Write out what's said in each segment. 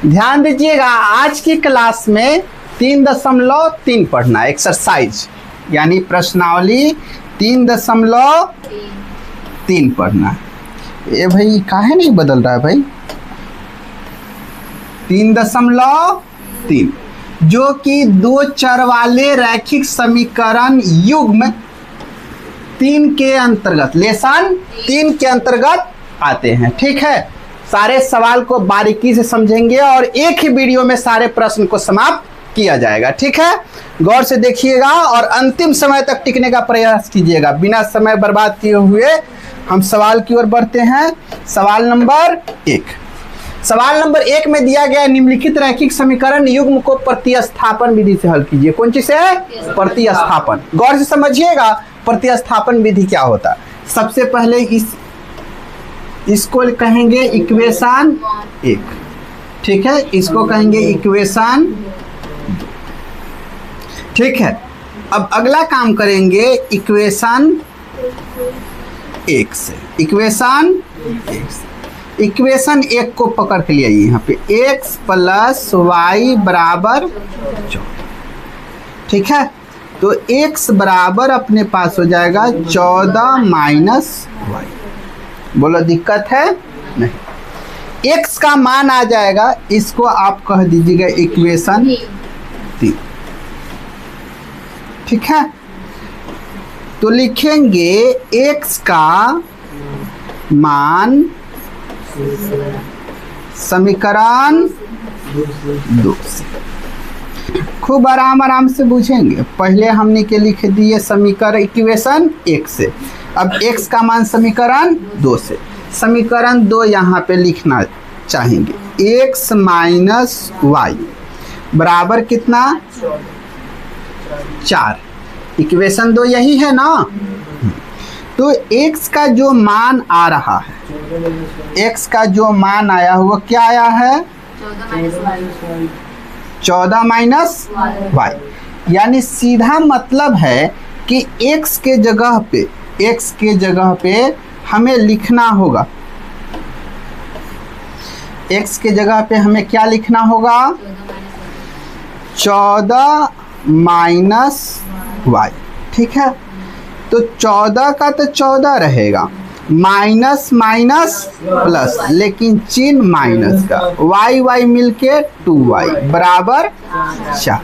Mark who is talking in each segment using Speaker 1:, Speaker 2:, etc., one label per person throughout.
Speaker 1: ध्यान दीजिएगा, आज की क्लास में 3.3 पढ़ना है, एक्सरसाइज यानी प्रश्नावली 3.3 पढ़ना है। ये भाई काहे नहीं बदल रहा है भाई? 3.3 जो कि दो चर वाले रैखिक समीकरण युग्म 3 के अंतर्गत, लेसन 3 के अंतर्गत आते हैं। ठीक है, सारे सवाल को बारीकी से समझेंगे और एक ही वीडियो में सारे प्रश्न को समाप्त किया जाएगा। ठीक है, गौर से देखिएगा और अंतिम समय तक टिकने का प्रयास कीजिएगा। बिना समय बर्बाद किए हुए हम सवाल की ओर बढ़ते हैं। सवाल नंबर 1। सवाल नंबर 1 में दिया गया निम्नलिखित रैखिक समीकरण युग्म को प्रतिस्थापन विधि से हल कीजिए। कौन सी से? प्रतिस्थापन। गौर से समझिएगा प्रतिस्थापन विधि क्या होता है। सबसे पहले इसको कहेंगे इक्वेशन 1। ठीक है, इसको कहेंगे इक्वेशन 2। ठीक है, अब अगला काम करेंगे इक्वेशन 1 से। इक्वेशन 1 को पकड़ के लिए यहाँ पे x + y = 14। ठीक है, तो x बराबर अपने पास हो जाएगा 14 - y। बोलो दिक्कत है? नहीं। x का मान आ जाएगा, इसको आप कह दीजिएगा इक्वेशन 3। ठीक है, तो लिखेंगे x का मान समीकरण 2 से। खूब आराम से पूछेंगे। पहले हमने के लिख दिए समीकरण इक्वेशन 1 से, अब x का मान समीकरण 2 से। समीकरण 2 यहाँ पे लिखना चाहेंगे, x - y बराबर कितना? 4। इक्वेशन 2 यही है ना। तो x का जो मान आ रहा है, x का जो मान आया हुआ क्या आया है? 14 - y। यानी सीधा मतलब है कि x के जगह पे हमें लिखना होगा, x के जगह पे हमें क्या लिखना होगा? 14 - y। ठीक है, तो 14 का तो 14 रहेगा, माइनस प्लस, लेकिन चिन्ह माइनस का, y मिलके 2y बराबर 4।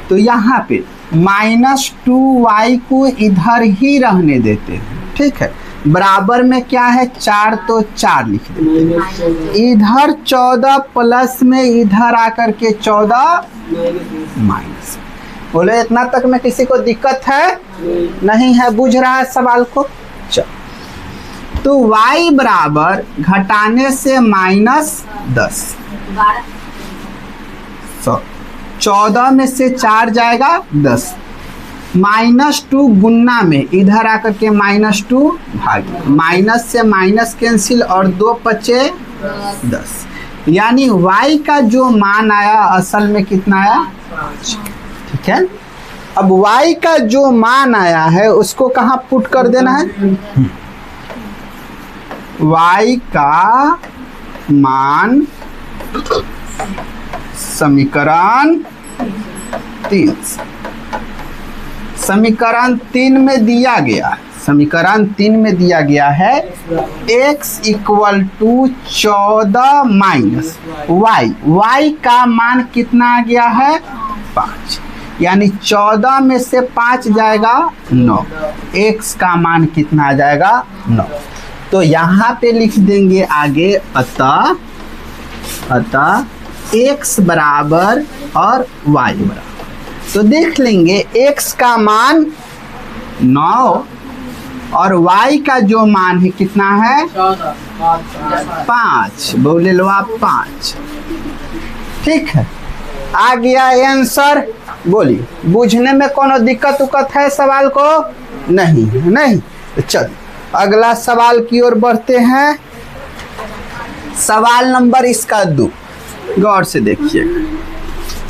Speaker 1: तो यहाँ पे -2y को इधर ही रहने देते हैं। ठीक है, बराबर में क्या है? 4, तो 4 लिख देते हैं। इधर 14 प्लस में इधर आकर के 14 माइनस। बोले इतना तक में किसी को दिक्कत है? नहीं है, बुझ रहा है सवाल को? चल, तो y बराबर घटाने से -10। 14 में से 4 जाएगा 10, -2 गुन्ना में इधर आकर के -2 भागे, माइनस से माइनस कैंसिल और 2 बचे 10। यानी y का जो मान आया असल में कितना आया? 5। ठीक है, अब y का जो मान आया है उसको कहाँ पुट कर देना है? y का मान समीकरण 3। समीकरण 3 में दिया गया, समीकरण 3 में दिया गया है x = 14 - y का मान कितना आ गया है? 5। यानी 14 में से 5 जाएगा 9, x का मान कितना आ जाएगा? 9। तो यहाँ पे लिख देंगे आगे अतः x बराबर और y बराबर। तो देख लेंगे x का मान 9 और y का जो मान है कितना है? 5। बोले लो आप 5। ठीक है, आ गया आंसर। बोलिए, बुझने में कोनो दिक्कत उक्कत है सवाल को? नहीं। चल अगला सवाल की ओर बढ़ते हैं। सवाल नंबर इसका 2। गौर से देखिए,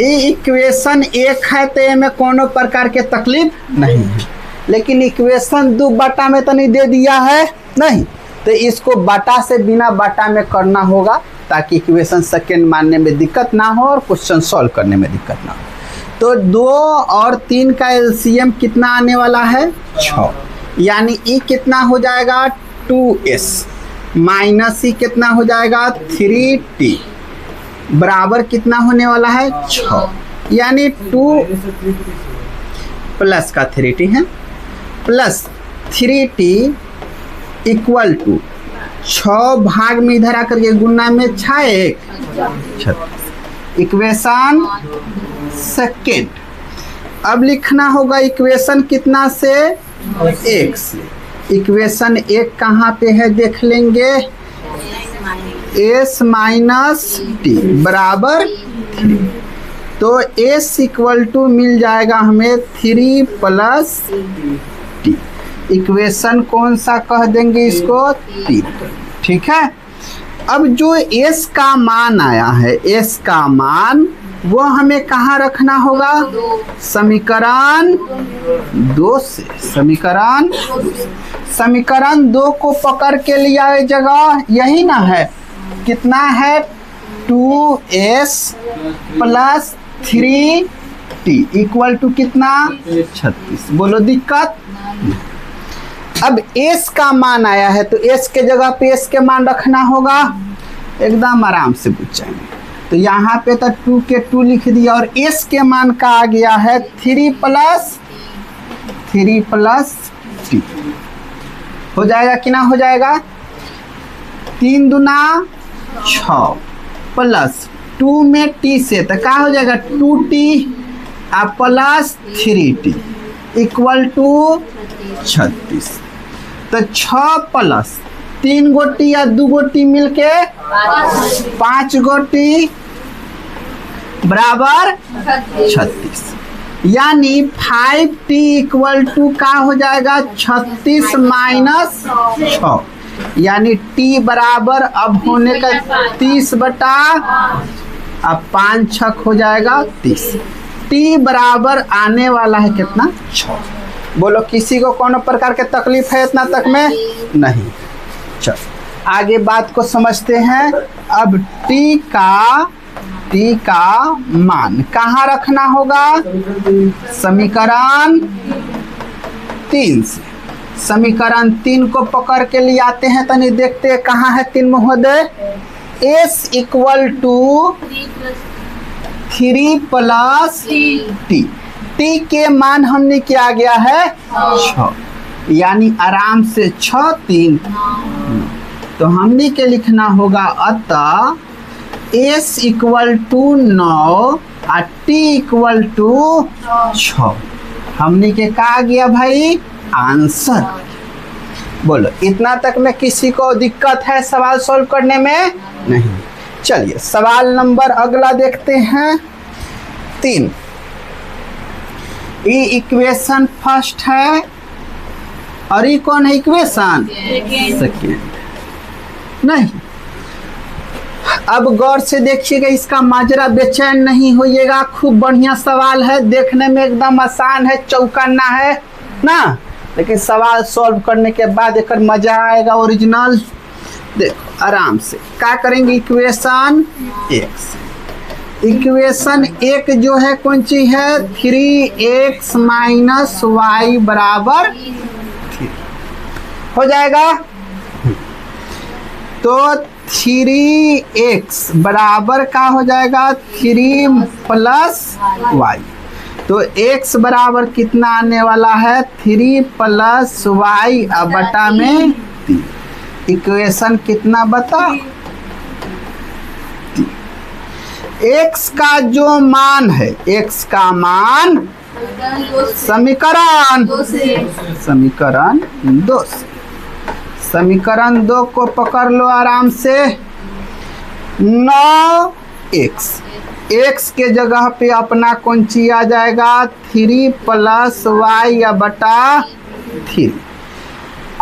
Speaker 1: ये इक्वेशन 1 है तो इसमें कोनो प्रकार के तकलीफ नहीं है, लेकिन इक्वेशन 2 बटा में तो नहीं दे दिया है, नहीं, तो इसको बटा से बिना बटा में करना होगा। ताकि इक्वेशन सेकेंड मानने में दिक्कत ना हो और क्वेश्चन सॉल्व करने में दिक्कत ना हो। तो 2 और 3 का एलसीएम कितना आने वाला है 6, यानी ई कितना हो जाएगा 2s माइनस ई कितना हो जाएगा 3t बराबर कितना होने वाला है 6, यानी 2 प्लस का 3t है प्लस 3t इक्वल टू 6 भाग में इधर आकर के गुना में 6 इक्वेशन सेकेंड। अब लिखना होगा इक्वेशन कितना से 1 से। इक्वेशन 1 कहाँ पे है देख लेंगे, s माइनस टी बराबर 3, तो s इक्वल टू मिल जाएगा हमें 3 प्लस टी। इक्वेशन कौन सा कह देंगे इसको 3, ठीक है। अब जो s का मान आया है, s का मान वो हमें कहाँ रखना होगा, समीकरण 2 से। समीकरण 2 को पकड़ के लिया जगह यही ना है, कितना है 2s plus 3t equal to कितना 36। बोलो दिक्कत। अब s का मान आया है तो s के जगह पे s के मान रखना होगा, एकदम आराम से बुझ जाएंगे। तो यहाँ पे तो 2 के 2 लिख दिया और s के मान का आ गया है 3 प्लस t। हो जाएगा कि ना हो जाएगा, 3 दूना 6 प्लस 2 में t से तो क्या हो जाएगा 2t plus 3t equal to 36। तो 6 प्लस 3 गोटी या 2 गोटी मिलके 5 गोटी बराबर 36, यानी 5t इक्वल टू का हो जाएगा 36 माइनस 6, यानी t बराबर अब होने का 30 बटा अब 5 छक हो जाएगा 30। t बराबर आने वाला है कितना 6। बोलो किसी को कौन प्रकार के तकलीफ है इतना तक में नहीं। चल आगे बात को समझते हैं। अब t का मान कहाँ रखना होगा, समीकरण 3 से। समीकरण 3 को पकड़ के लिए आते हैं, तनी देखते हैं कहाँ है 3 महोदय। s equal to 3 plus t, t के मान हमने क्या गया है 6, यानी आराम से 6 3, तो हमने के लिखना होगा अतः s इक्वल टू 9 और t इक्वल टू 6। हमने के कहा गया भाई आंसर। बोलो इतना तक में किसी को दिक्कत है सवाल सॉल्व करने में नहीं। चलिए सवाल नंबर अगला देखते हैं 3। ये इक्वेशन फर्स्ट है और ये कौन है इक्वेशन सेकेंड। नहीं, अब गौर से देखिएगा, इसका माजरा बेचैन नहीं होइएगा। खूब बढ़िया सवाल है, देखने में एकदम आसान है, चौकन्ना है ना, लेकिन सवाल सॉल्व करने के बाद एक मजा आएगा ओरिजिनल। देखो आराम से क्या करेंगे, इक्वेशन 1। इक्वेशन 1 जो है कौन सी है 3x माइनस वाई बराबर 3 हो जाएगा। तो 3x बराबर का हो जाएगा 3 प्लस वाई, तो x बराबर कितना आने वाला है 3 प्लस वाई बटा में 3। इक्वेशन कितना बता, x का जो मान है, x का मान समीकरण 2 से। समीकरण 2 को पकड़ लो आराम से। 9x, x के जगह पे अपना कौन सी आ जाएगा 3 प्लस वाई बटा 3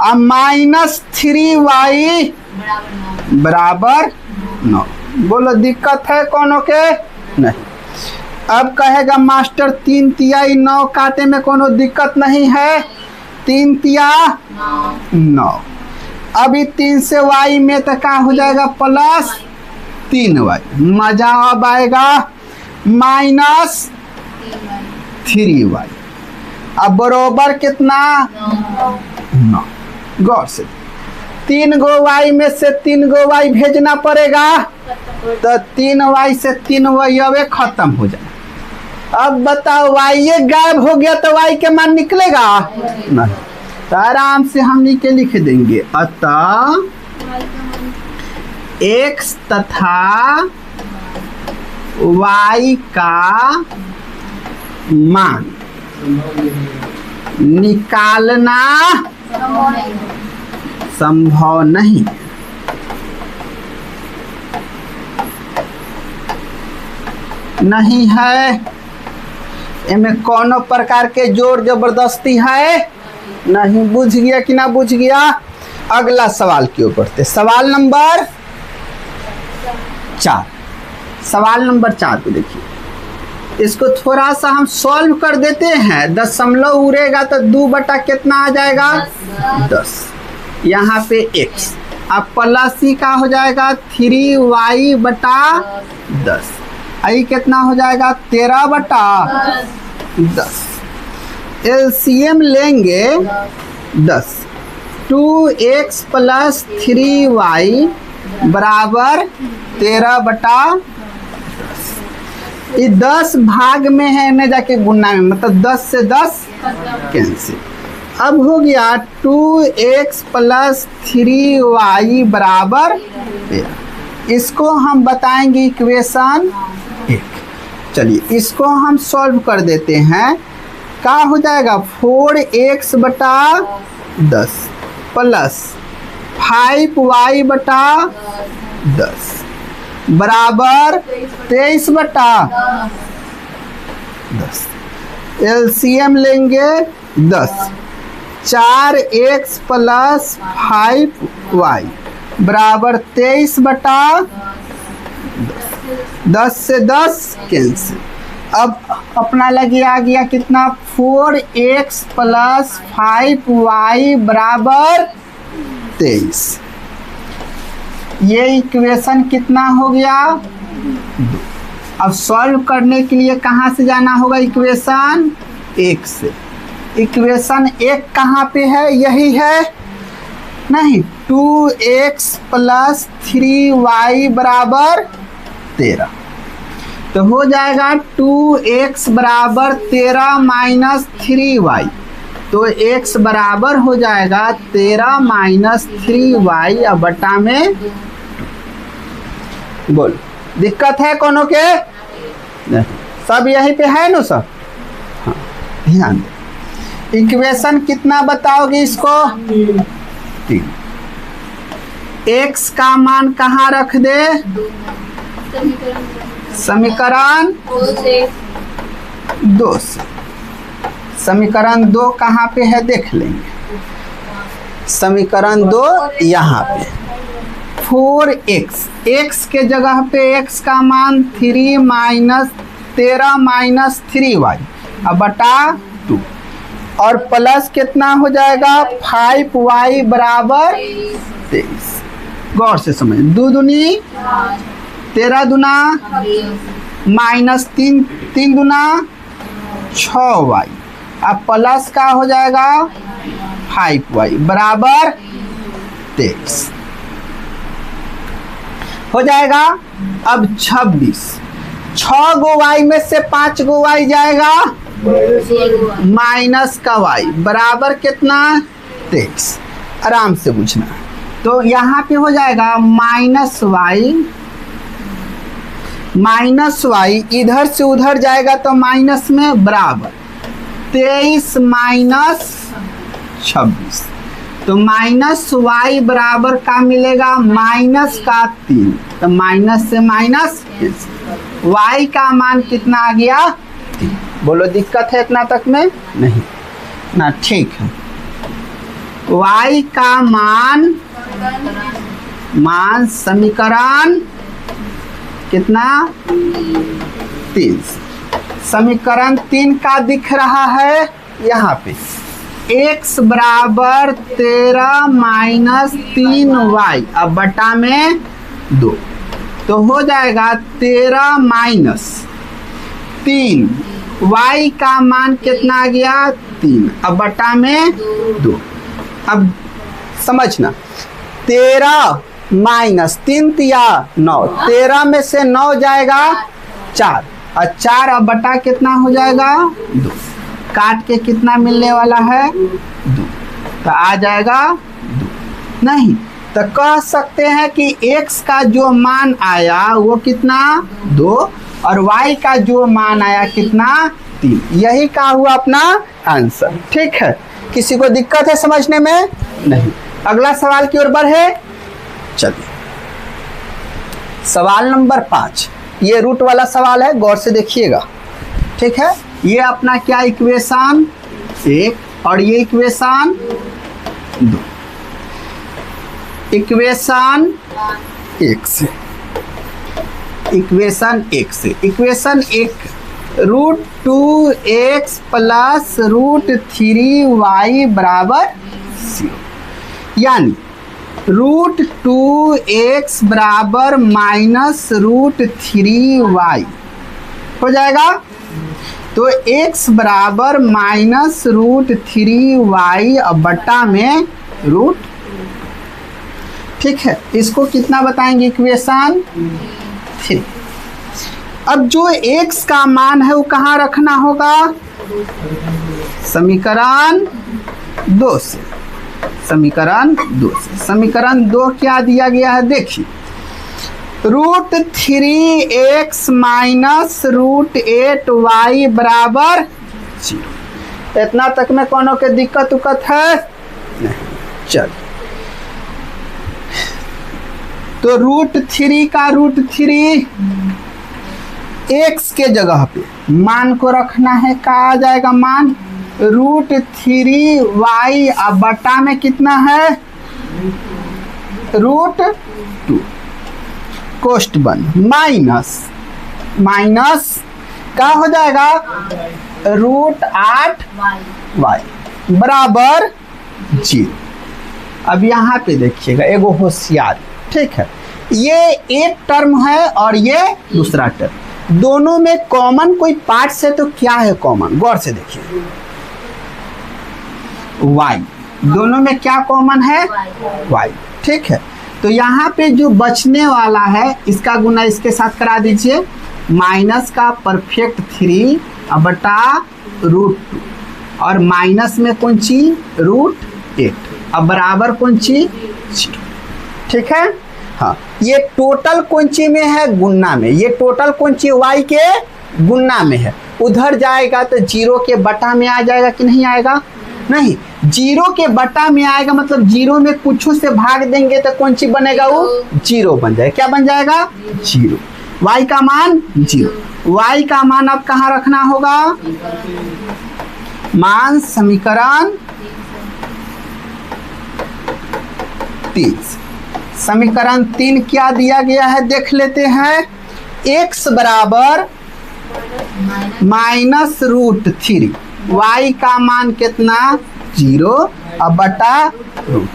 Speaker 1: और माइनस 3y बराबर 9। बोलो दिक्कत है कोनो के नहीं। अब कहेगा मास्टर 3 तिया 9 काटे में कोनो दिक्कत नहीं है, 3 तिया 9। अभी 3 से y में तो क्या हो जाएगा प्लस 3y, मजा अब आएगा -3y। अब बरोबर कितना 9। गौर से 3 गो y में से 3 गो y भेजना पड़ेगा, तो 3y से 3y अब खत्म हो जाए। अब बताओ y ये गायब हो गया तो y के मान निकलेगा नहीं, तो आराम से हम लिख देंगे अतः x तथा y का मान निकालना संभव नहीं। नहीं है, इनमें कोनो प्रकार के जोर जबरदस्ती है नहीं। बुझ गया कि ना बुझ गया? अगला सवाल की ओर बढ़ते, सवाल नंबर 4। सवाल नंबर 4 को देखिए, इसको थोड़ा सा हम सॉल्व कर देते हैं। दशमलव उड़ेगा तो 2 बटा कितना आ जाएगा 10, यहाँ पे x, अब प्लस ही का हो जाएगा 3y बटा 10, आई कितना हो जाएगा 13 बटा 10। एलसीएम लेंगे 10, 2x प्लस 3y बराबर 13 बटा 10। ये 10 भाग में है ना, जाके गुना में, मतलब 10 से 10 कैंसिल। अब हो गया 2x प्लस 3y बराबर 13। इसको हम बताएंगे इक्वेशन 1। चलिए इसको हम सॉल्व कर देते हैं। क्या हो जाएगा 4x बटा 10 प्लस 5y बटा 10 बराबर 23 बटा 10। एलसीएम लेंगे 10, 4x प्लस 5y बराबर 23 बटा 10 से 10 कैंसिल। अब अपना लगे आ गया कितना 4x प्लस 5y बराबर 23। ये इक्वेशन कितना हो गया 2। अब सॉल्व करने के लिए कहाँ से जाना होगा इक्वेशन 1 से। इक्वेशन 1 कहाँ पे है, यही है नहीं, 2x प्लस 3y बराबर 13। तो हो जाएगा 2x बराबर 13 माइनस 3y, तो x बराबर हो जाएगा 13 माइनस 3y अब बटा में 2। बोल दिक्कत है कोनो के? नहीं, सब यहीं पे है ना सब। हाँ ध्यान दे। इक्वेशन कितना बताओगे इसको 3। x का मान कहाँ रख दे, समीकरण 2 से। समीकरण 2 कहाँ पे है देख लेंगे। समीकरण 2 यहाँ पे 4x, x के जगह पे x का मान 3 माइनस 13 माइनस 3y अब बटा 2 और प्लस कितना हो जाएगा 5y बराबर 23। गौर से समझ, 2 दूनी 13 दूना माइनस 3 दूना 6y अब प्लस का हो जाएगा 5y बराबर 23 हो जाएगा। अब 26, 6 गो y में से 5 गो y जाएगा माइनस का y बराबर कितना 23। आराम से पूछना, तो यहाँ पे हो जाएगा माइनस y इधर से उधर जाएगा तो माइनस में बराबर 23 माइनस 26, तो माइनस y बराबर का मिलेगा माइनस का 3, तो माइनस से माइनस y का मान कितना आ गया 3। बोलो दिक्कत है इतना तक में? नहीं ना, ठीक है। y का मान समीकरण कितना 3, समीकरण 3 का दिख रहा है यहाँ पे x बराबर 13 माइनस 3y अब बटा में 2। तो हो जाएगा 13 माइनस 3, y का मान कितना आ गया 3, अब बटा में 2। अब समझना 13 माइनस 3 तिया 9, 13 में से 9 जाएगा 4 और 4 अब बटा कितना हो जाएगा 2, काट के कितना मिलने वाला है 2, तो आ जाएगा 2। नहीं तो कह सकते हैं कि x का जो मान आया वो कितना 2 और y का जो मान आया कितना 3, यही का हुआ अपना आंसर। ठीक है, किसी को दिक्कत है समझने में? नहीं। अगला सवाल की ओर बढ़े। चलिए सवाल नंबर 5, ये रूट वाला सवाल है, गौर से देखिएगा। ठीक है, ये अपना क्या इक्वेशन 1 और ये इक्वेशन 2, इक्वेशन 1 से इक्वेशन 1 √2x प्लस √3y बराबर 0, यानी √2x बराबर माइनस √3y हो जाएगा। तो x बराबर माइनस √3y अब बट्टा में रूट। ठीक है, इसको कितना बताएंगे इक्वेशन 3। अब जो x का मान है वो कहाँ रखना होगा समीकरण 2 से। समीकरण 2 क्या दिया गया है देखिए, √3x माइनस √8y बराबर 0। इतना तक में कोनो के दिक्कत उक्कत है नहीं? चल तो √3 का √3 x के जगह पे मान को रखना है, का आ जाएगा मान √3y अब बटा में कितना है √2 कोष्ट बंद माइनस का हो जाएगा √8y बराबर 0। अब यहाँ पे देखिएगा एगो होशियार। ठीक है, ये एक टर्म है और ये दूसरा टर्म, दोनों में कॉमन कोई पार्ट्स है तो क्या है कॉमन, गौर से देखिए y, दोनों में क्या कॉमन है y। ठीक है, तो यहाँ पे जो बचने वाला है इसका गुना इसके साथ करा दीजिए, माइनस का परफेक्ट 3 अब बटा √2 और माइनस में कौन सी √8 अब बराबर कौन सी 0। ठीक है, हाँ ये टोटल कौन सी में है गुन्ना में, ये टोटल कौन सी y के गुन्ना में है, उधर जाएगा तो 0 के बटा में आ जाएगा कि नहीं आएगा? नहीं, 0 के बटा में आएगा मतलब 0 में कुछ से भाग देंगे तो कौन सी बनेगा वो 0 बन जाएगा। क्या बन जाएगा 0, y का मान 0। y का मान अब कहाँ रखना होगा मान समीकरण 3। समीकरण 3 क्या दिया गया है देख लेते हैं, x बराबर माइनस √3 y का मान कितना 0 अब बटा रूट।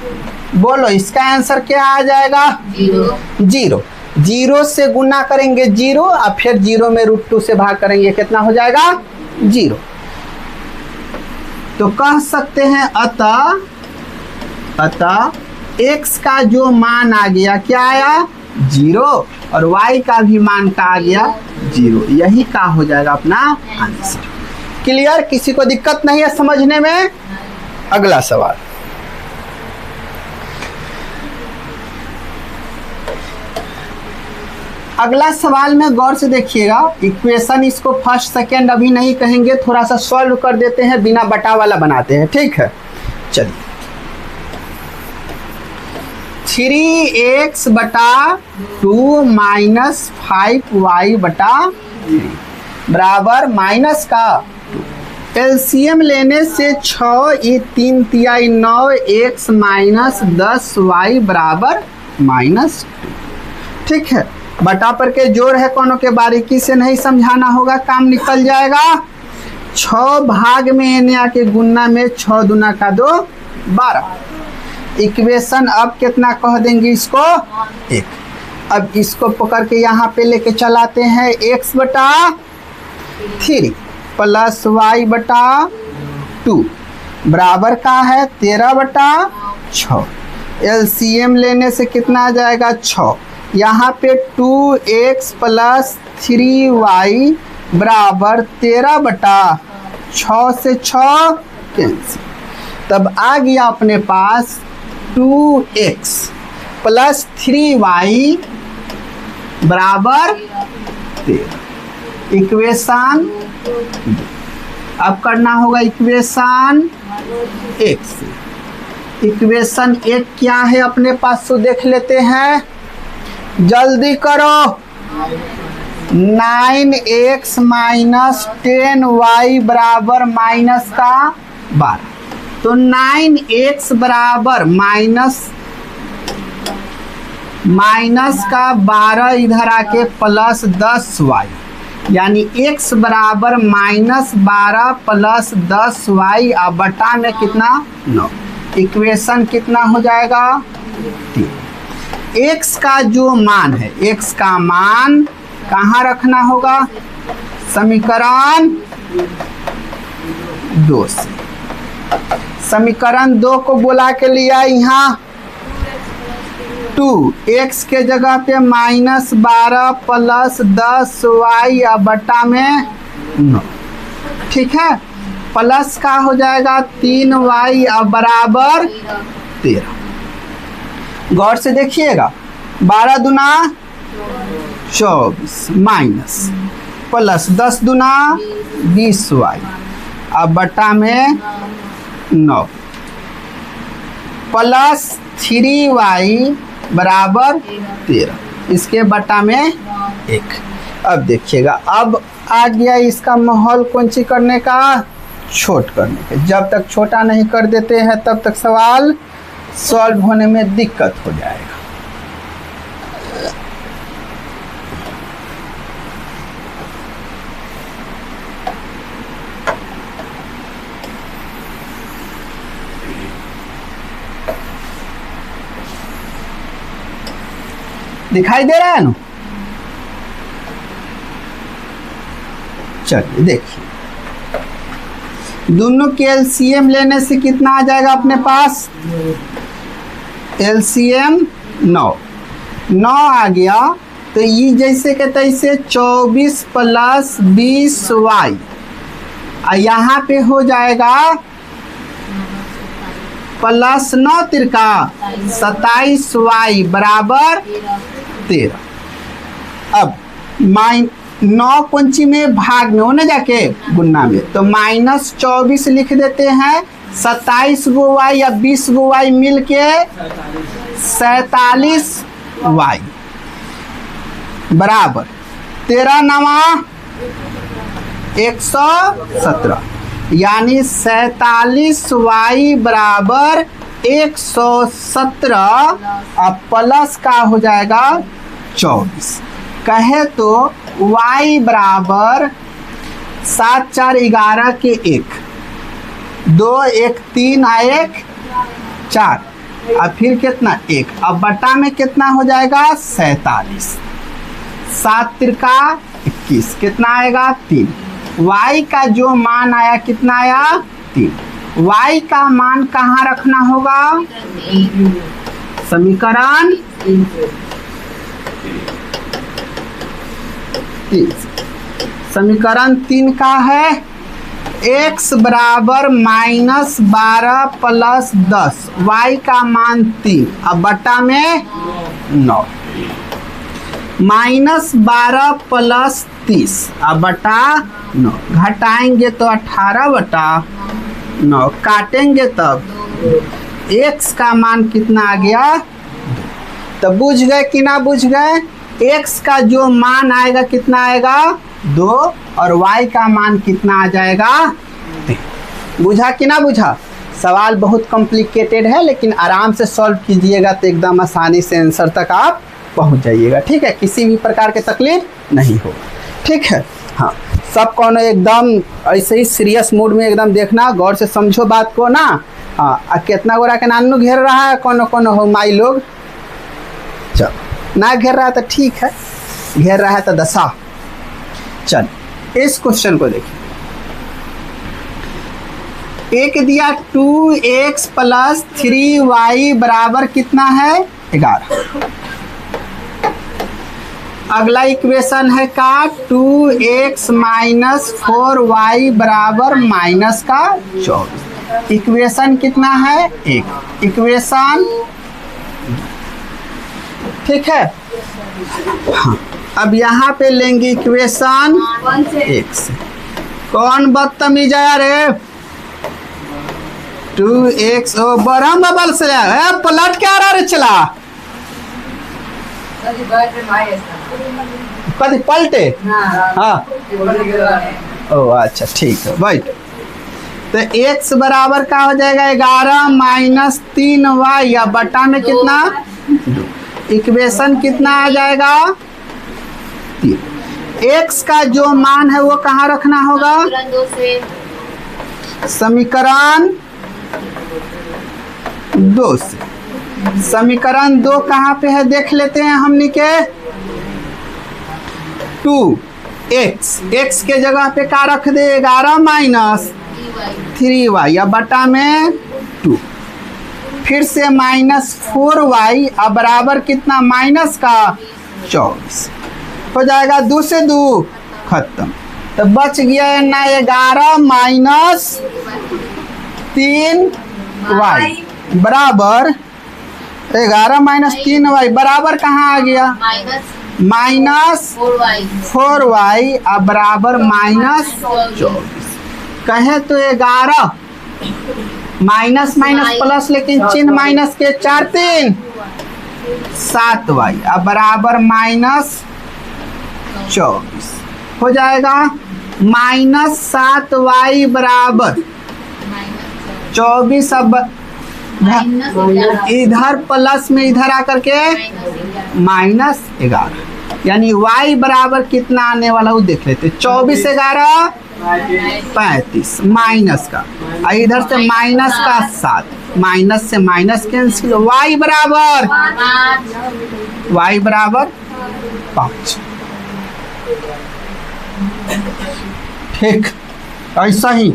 Speaker 1: बोलो इसका आंसर क्या आ जाएगा 0। 0 से गुना करेंगे 0 और फिर 0 में √2 से भाग करेंगे कितना हो जाएगा 0। तो कह सकते हैं अतः x का जो मान आ गया क्या आया 0 और y का भी मान का आ गया 0, यही का हो जाएगा अपना आंसर। क्लियर, किसी को दिक्कत नहीं है समझने में? अगला सवाल, अगला सवाल में गौर से देखिएगा। इक्वेशन इसको फर्स्ट सेकेंड अभी नहीं कहेंगे, थोड़ा सा सॉल्व कर देते हैं, बिना बटा वाला बनाते हैं। ठीक है, चलिए 3x बटा 2 माइनस 5y बटा 3 बराबर माइनस का एलसीएम लेने से 6 ये 3 तिया 9 x माइनस 10y बराबर -2। ठीक है, बटा पर के जोड़ है, कोनो के बारीकी से नहीं समझाना होगा, काम निकल जाएगा। 6 भाग में एने आके गुन्ना में 6 दूना का 2 12। इक्वेशन अब कितना कह देंगे इसको 1। अब इसको पकड़ के यहाँ पे लेके चलाते हैं, x बटा 3 प्लस y बटा 2 बराबर का है 13 बटा 6। एलसीएम लेने से कितना आ जाएगा 6। यहाँ पे 2x प्लस 3y बराबर 13 बटा 6 से 6 कैंसिल। तब आ गया अपने पास 2x प्लस 3y बराबर 13। इक्वेशन अब करना होगा इक्वेशन 1 से। इक्वेशन 1 क्या है अपने पास तो देख लेते हैं, जल्दी करो। 9x माइनस 10y बराबर माइनस का 12। तो 9x बराबर माइनस का 12 इधर आके प्लस 10y, यानी x बराबर माइनस 12 प्लस 10y अब बटा में कितना 9। इक्वेशन कितना हो जाएगा 3। x का जो मान है, x का मान कहाँ रखना होगा, समीकरण 2 से। समीकरण 2 को बुला के लिया यहाँ 2x के जगह पे माइनस 12 प्लस 10y अब बटा में 9, ठीक है। प्लस का हो जाएगा 3y अब बराबर 13। गौर से देखिएगा 12 दूना 24 माइनस प्लस 10 दूना 20y अब बटा में 9 प्लस 3y बराबर 13, इसके बटा में 1। अब देखिएगा अब आ गया इसका माहौल कौन सी करने का, छोट करने का। जब तक छोटा नहीं कर देते हैं तब तक सवाल सॉल्व होने में दिक्कत हो जाएगा। दिखाई दे रहा है ना, चलिए देखिए दोनों के एलसीएम लेने से कितना आ जाएगा अपने पास, एलसीएम 9 आ गया। तो ये जैसे के तैसे 24 प्लस 20y यहाँ पे हो जाएगा प्लस 9 तिरका 27y बराबर 13। अब 9 पंची में भाग में होने जाके गुन्ना में, तो माइनस 24 लिख देते हैं। 27 गो y या 20 गो y मिल के 47y बराबर 13 नवा 117, यानी 47y बराबर 117। अब प्लस का हो जाएगा 24। कहे तो y बराबर 7 4 11 के 1 2 1 3 1 4 अब फिर कितना 1 अब बटा में कितना हो जाएगा 47। 7 तिरका 21 कितना आएगा 3। y का जो मान आया कितना आया 3। y का मान कहाँ रखना होगा, समीकरण 3। समीकरण 3 का है x बराबर माइनस 12 प्लस 10 y का मान 3 अब बटा में 9 माइनस 12 प्लस 30 अब बटा 9 घटाएंगे तो 18 बटा 9 काटेंगे तब x का मान कितना आ गया। तो बुझ गए कि ना बुझ गए, x का जो मान आएगा कितना आएगा 2 और y का मान कितना आ जाएगा 3। बुझा कि ना बुझा। सवाल बहुत कॉम्प्लिकेटेड है लेकिन आराम से सॉल्व कीजिएगा तो एकदम आसानी से आंसर तक आप पहुंच जाइएगा, ठीक है। किसी भी प्रकार के तकलीफ नहीं होगा, ठीक है। हाँ, सब कौन एकदम ऐसे ही सीरियस मूड में एकदम देखना, गौर से समझो बात को ना। हाँ, कितना गोरा के नानू घेर रहा है कौन कौन हो माई लोग। चलो ना घेर रहा है तो ठीक है, घेर रहा है तो दशा। चल इस क्वेश्चन को देखिए, एक दिया 2x प्लस 3y बराबर कितना है 11। अगला इक्वेशन है का 2x माइनस 4y बराबर माइनस का 24। इक्वेशन कितना है 1, इक्वेशन ठीक है। हाँ, अब यहाँ पे लेंगे इक्वेशन 1 से। कौन बदतमीज है रे? 2x ओ बरम बबल से पलट क्या रहा रे चला कभी पलटे। हाँ ओ अच्छा ठीक है भाई। तो x बराबर का हो जाएगा 11 माइनस 3y या बटा में कितना 2। इक्वेशन कितना आ जाएगा 3। x का जो मान है वो कहाँ रखना होगा, समीकरण 2 से। समीकरण 2 कहाँ पे है देख लेते हैं हमनी के। 2x के जगह पे क्या रख दे 11 माइनस 3y या बटा में 2, फिर से माइनस 4y अब बराबर कितना माइनस का 24 हो जाएगा। 2 से 2 खत्म, तो बच गया है ना 11 माइनस 3y बराबर 11 माइनस 3y बराबर कहाँ आ गया माइनस 4y अब बराबर माइनस 24। कहे तो 11 माइनस माइनस प्लस लेकिन चिन्ह माइनस के 4 3 7y अब बराबर माइनस 24 हो जाएगा। माइनस 7y बराबर 24 अब इधर प्लस में इधर आकर के माइनस 11 यानी y बराबर कितना आने वाला वो देख लेते। 24 11 35 माइनस का इधर से माइनस का 7 माइनस से माइनस कैंसिल y बराबर 5। ठीक ऐसा ही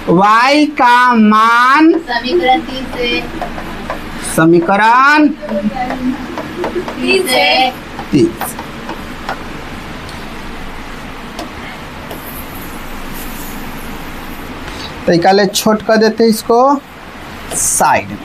Speaker 1: y का मान
Speaker 2: समीकरण 3 से
Speaker 1: समीकरण
Speaker 2: 3 से
Speaker 1: 30 तो निकाले छोट कर देते इसको साइड में।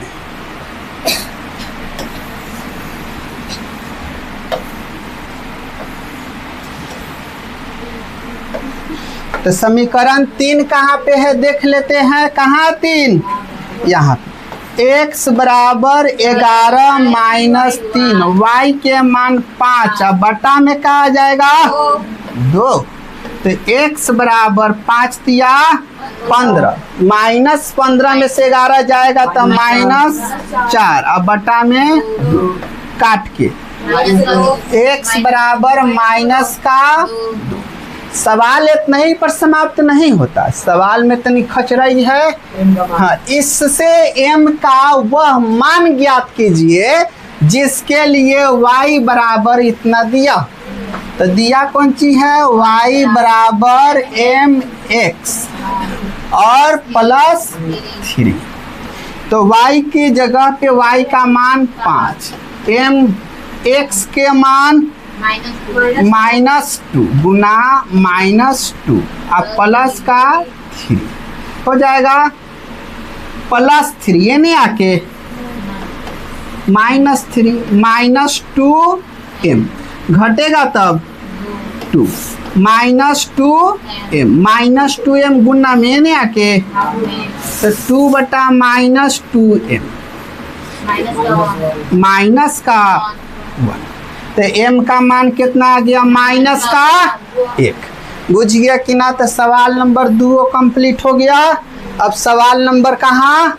Speaker 1: तो समीकरण 3 कहाँ पे है देख लेते हैं। कहाँ 3 यहाँ x बराबर 11 माइनस 3 y के मान 5 अब बटा में क्या आ जाएगा 2। तो x बराबर 5 दिया 15 माइनस 15 में से 11 जाएगा तो माइनस 4 अब बटा में 2 काट के x बराबर माइनस का 2। सवाल इतना ही पर समाप्त नहीं होता, सवाल में तनी खचराई है। हाँ, इससे m का वह मान ज्ञात कीजिए जिसके लिए y बराबर इतना दिया। तो दिया कौन सी है y बराबर mx और प्लस 3। तो y की जगह पे y का मान 5 mx के मान -2 गुना -2 अब प्लस का 3 हो जाएगा +3 ये नहीं आके -3 -2m घटेगा तब 2 -2m गुना में नहीं आके तो 2 बटा -2m माइनस का 1। तो m का मान कितना आ गया माइनस का 1। बुझ गया कि ना। तो सवाल नंबर 2 कंप्लीट हो गया। अब सवाल नंबर कहाँ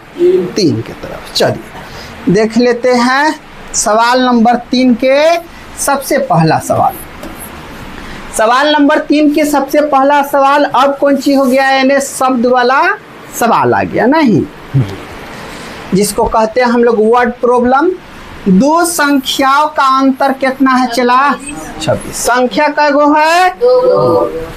Speaker 1: 3 के तरफ चलिए देख लेते हैं। सवाल नंबर 3 के सबसे पहला सवाल, सवाल नंबर 3 के सबसे पहला सवाल अब कौन सी हो गया यानी शब्द वाला सवाल आ गया नहीं, जिसको कहते हैं हम लोग वर्ड प्रॉब्लम। दो संख्याओं का अंतर कितना है चला 26। संख्या का गो है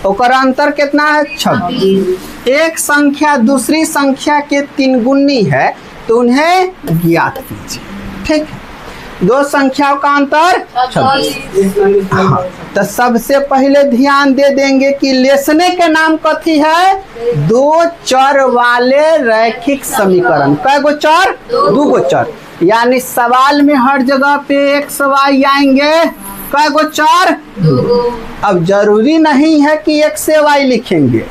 Speaker 1: ओकर अंतर कितना है 26। एक संख्या दूसरी संख्या के 3 गुनी है तो उन्हें ज्ञात कीजिए। ठीक है, दो संख्याओं का अंतर 26। हाँ, तो सबसे पहले ध्यान दे देंगे कि लेसने के नाम कथी है, दो चर वाले रैखिक समीकरण। कै गो चर, दो गो चर, यानी सवाल में हर जगह पे x y आएंगे। कै गो चर, अब जरूरी नहीं है कि x से y लिखेंगे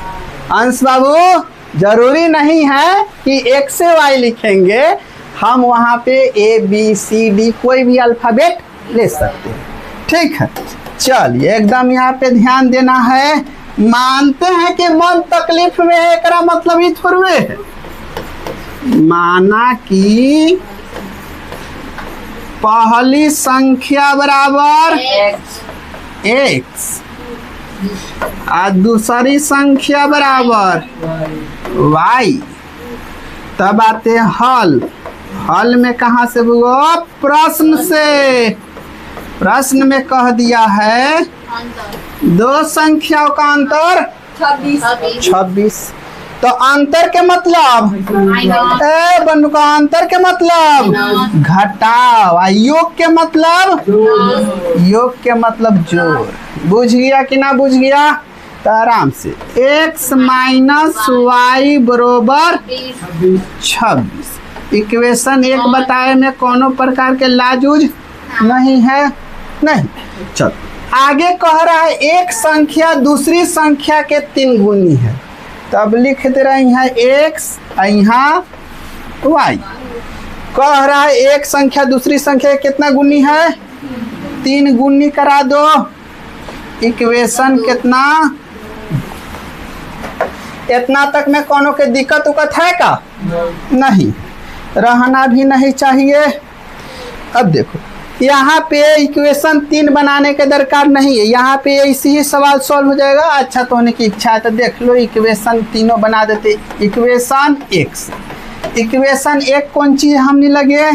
Speaker 1: अंश बाबू, जरूरी नहीं है कि x से y लिखेंगे, हम वहाँ पे A B C D कोई भी अल्फाबेट ले सकते हैं। ठीक है, चलिए एकदम यहाँ पे ध्यान देना है। मानते हैं कि मन तकलीफ में है, एकरा मतलब ही थोड़े है। माना कि पहली संख्या बराबर x और दूसरी संख्या बराबर y, तब आते हैं हल। हल में कहाँ से बुआ, प्रश्न से। प्रश्न में कह दिया है दो संख्याओं का अंतर 26। तो अंतर के मतलब बंधु का अंतर के मतलब घटाव, योग के मतलब जोड़। बुझ गया कि ना बुझ गया, तो आराम से x माइनस वाई बरोबर 26। इक्वेशन 1 बताए में कोनो प्रकार के लाजूज नहीं है, नहीं। चल आगे कह रहा है एक संख्या दूसरी संख्या के 3 गुनी है, तब लिख दे रहे हैं x यहाँ y। कह रहा है एक संख्या दूसरी संख्या के कितना गुनी है, 3 गुनी करा दो। इक्वेशन कितना, इतना तक में कोनो के दिक्कत उकत है का, नहीं, रहना भी नहीं चाहिए। अब देखो यहाँ पे इक्वेशन 3 बनाने के दरकार नहीं है, यहाँ पे इसी ही सवाल सॉल्व हो जाएगा। अच्छा तो होने की इच्छा है तो देख लो, इक्वेशन तीनों बना देते। इक्वेशन इक्वेशन 1 कौन चीज हमने लगे,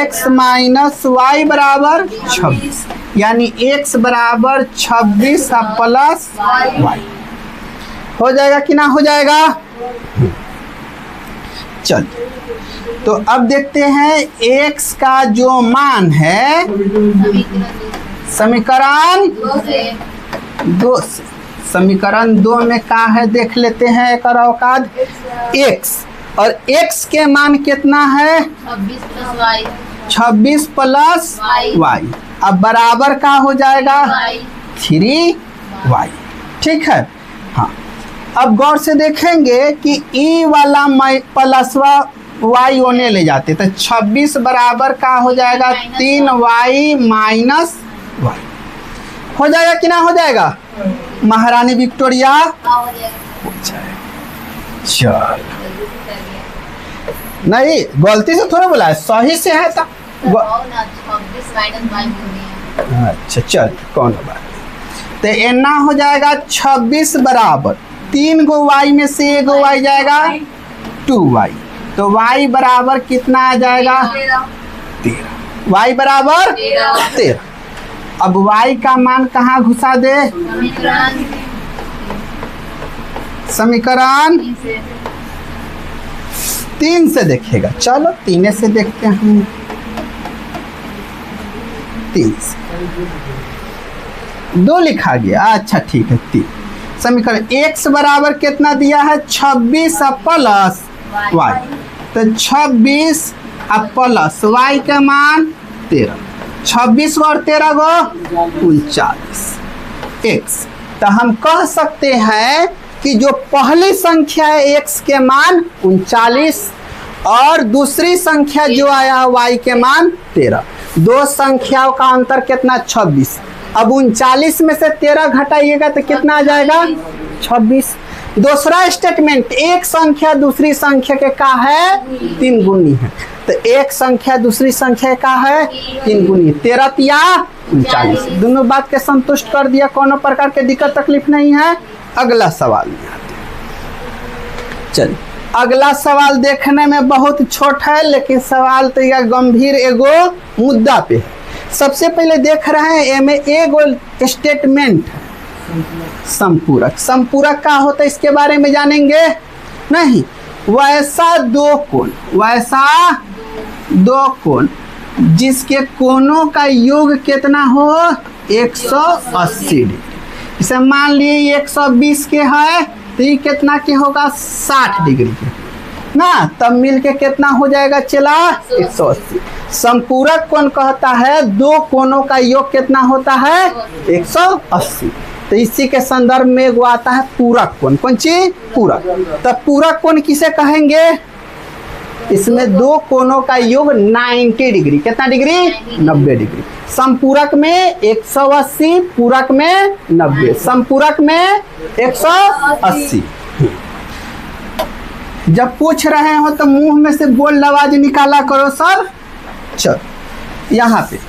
Speaker 1: x माइनस वाई बराबर 26, यानी x बराबर 26 प्लस वाई। हो जाएगा कि ना हो जाएगा। चल तो अब देखते हैं x का जो मान है समीकरण 2 से। समीकरण 2 में क्या है देख लेते हैं। एक औकात x और x के मान कितना है 26 प्लस y। अब बराबर का हो जाएगा 3y। ठीक है, हाँ। अब गौर से देखेंगे कि e वाला प्लस y होने ले जाते, तो 26 बराबर का हो जाएगा 3y माइनस y। हो जाएगा कि ना हो जाएगा महारानी विक्टोरिया। चल नहीं, गलती से थोड़ा बोला है, सही से है तो अच्छा चल कौन बात। तो एना हो जाएगा 26 बराबर 3 गो y में से 1 गो y जाएगा 2y, तो y बराबर कितना आ जाएगा 13। y बराबर 13। अब y का मान कहाँ घुसा दे, समीकरण 3 से देखेगा। चलो 3 से देखते हैं। 3 से 2 लिखा गया, अच्छा ठीक है 3। समीकरण x बराबर कितना दिया है 26 प्लस y, तो 26 प्लस y का मान 13। 26 और 13 गो 39 x। तो हम कह सकते हैं कि जो पहली संख्या है x के मान 39 और दूसरी संख्या जो आया y के मान 13। दो संख्याओं का अंतर कितना 26। अब 39 में से 13 घटाइएगा तो कितना आ जाएगा 26। दूसरा स्टेटमेंट, एक संख्या दूसरी संख्या के का है 3 गुनी है, तो एक संख्या दूसरी संख्या का है 3 गुनी। 13 या 39, दोनों बात के संतुष्ट कर दिया, कोनो प्रकार के दिक्कत तकलीफ नहीं है। अगला सवाल में आते हैं। चलिए अगला सवाल देखने में बहुत छोटा है, लेकिन सवाल तो यह गंभीर एगो मुद्दा पे है। सबसे पहले देख रहे हैं एमे एगो स्टेटमेंट संपूरक। संपूरक का होता है इसके बारे में जानेंगे नहीं। वैसा दो कोण जिसके कोणों का योग कितना हो 180 डिग्री। इसे मान लिए 120 के है तो ये कितना के होगा 60 डिग्री के ना, तब मिल के कितना हो जाएगा चला 180। संपूरक कोण कहता है दो कोणों का योग कितना होता है 180। तो इसी के संदर्भ में वो आता है पूरक कोण। कौन चीज पूरक। तब पूरक कोण किसे कहेंगे, इसमें दो कोणों का योग 90 डिग्री। कितना डिग्री 90 डिग्री। संपूरक में 180, पूरक में 90, संपूरक में 180। जब पूछ रहे हो तो मुंह में से बोल आवाज निकाला करो सर। चल यहाँ पे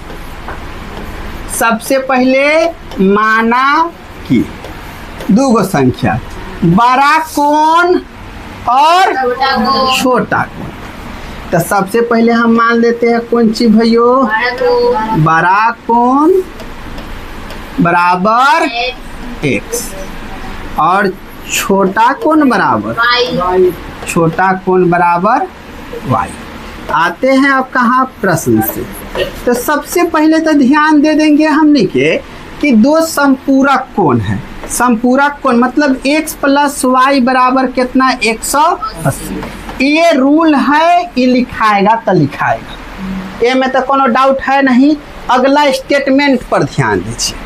Speaker 1: सबसे पहले माना कि दूगो संख्या बड़ा कोण और छोटा कोण। तो सबसे पहले हम मान लेते हैं कौन सी भैयो, बड़ा कोण बराबर x और छोटा कोण बराबर छोटा कोण बराबर y। आते हैं अब कहाँ प्रश्न से। तो सबसे पहले तो ध्यान दे देंगे हमने के कि दो संपूरक कोण है। संपूरक कोण मतलब x प्लस वाई बराबर कितना 180। ये रूल है, ये लिखाएगा तो लिखाएगा, ये में तो कोनो डाउट है नहीं। अगला स्टेटमेंट पर ध्यान दीजिए।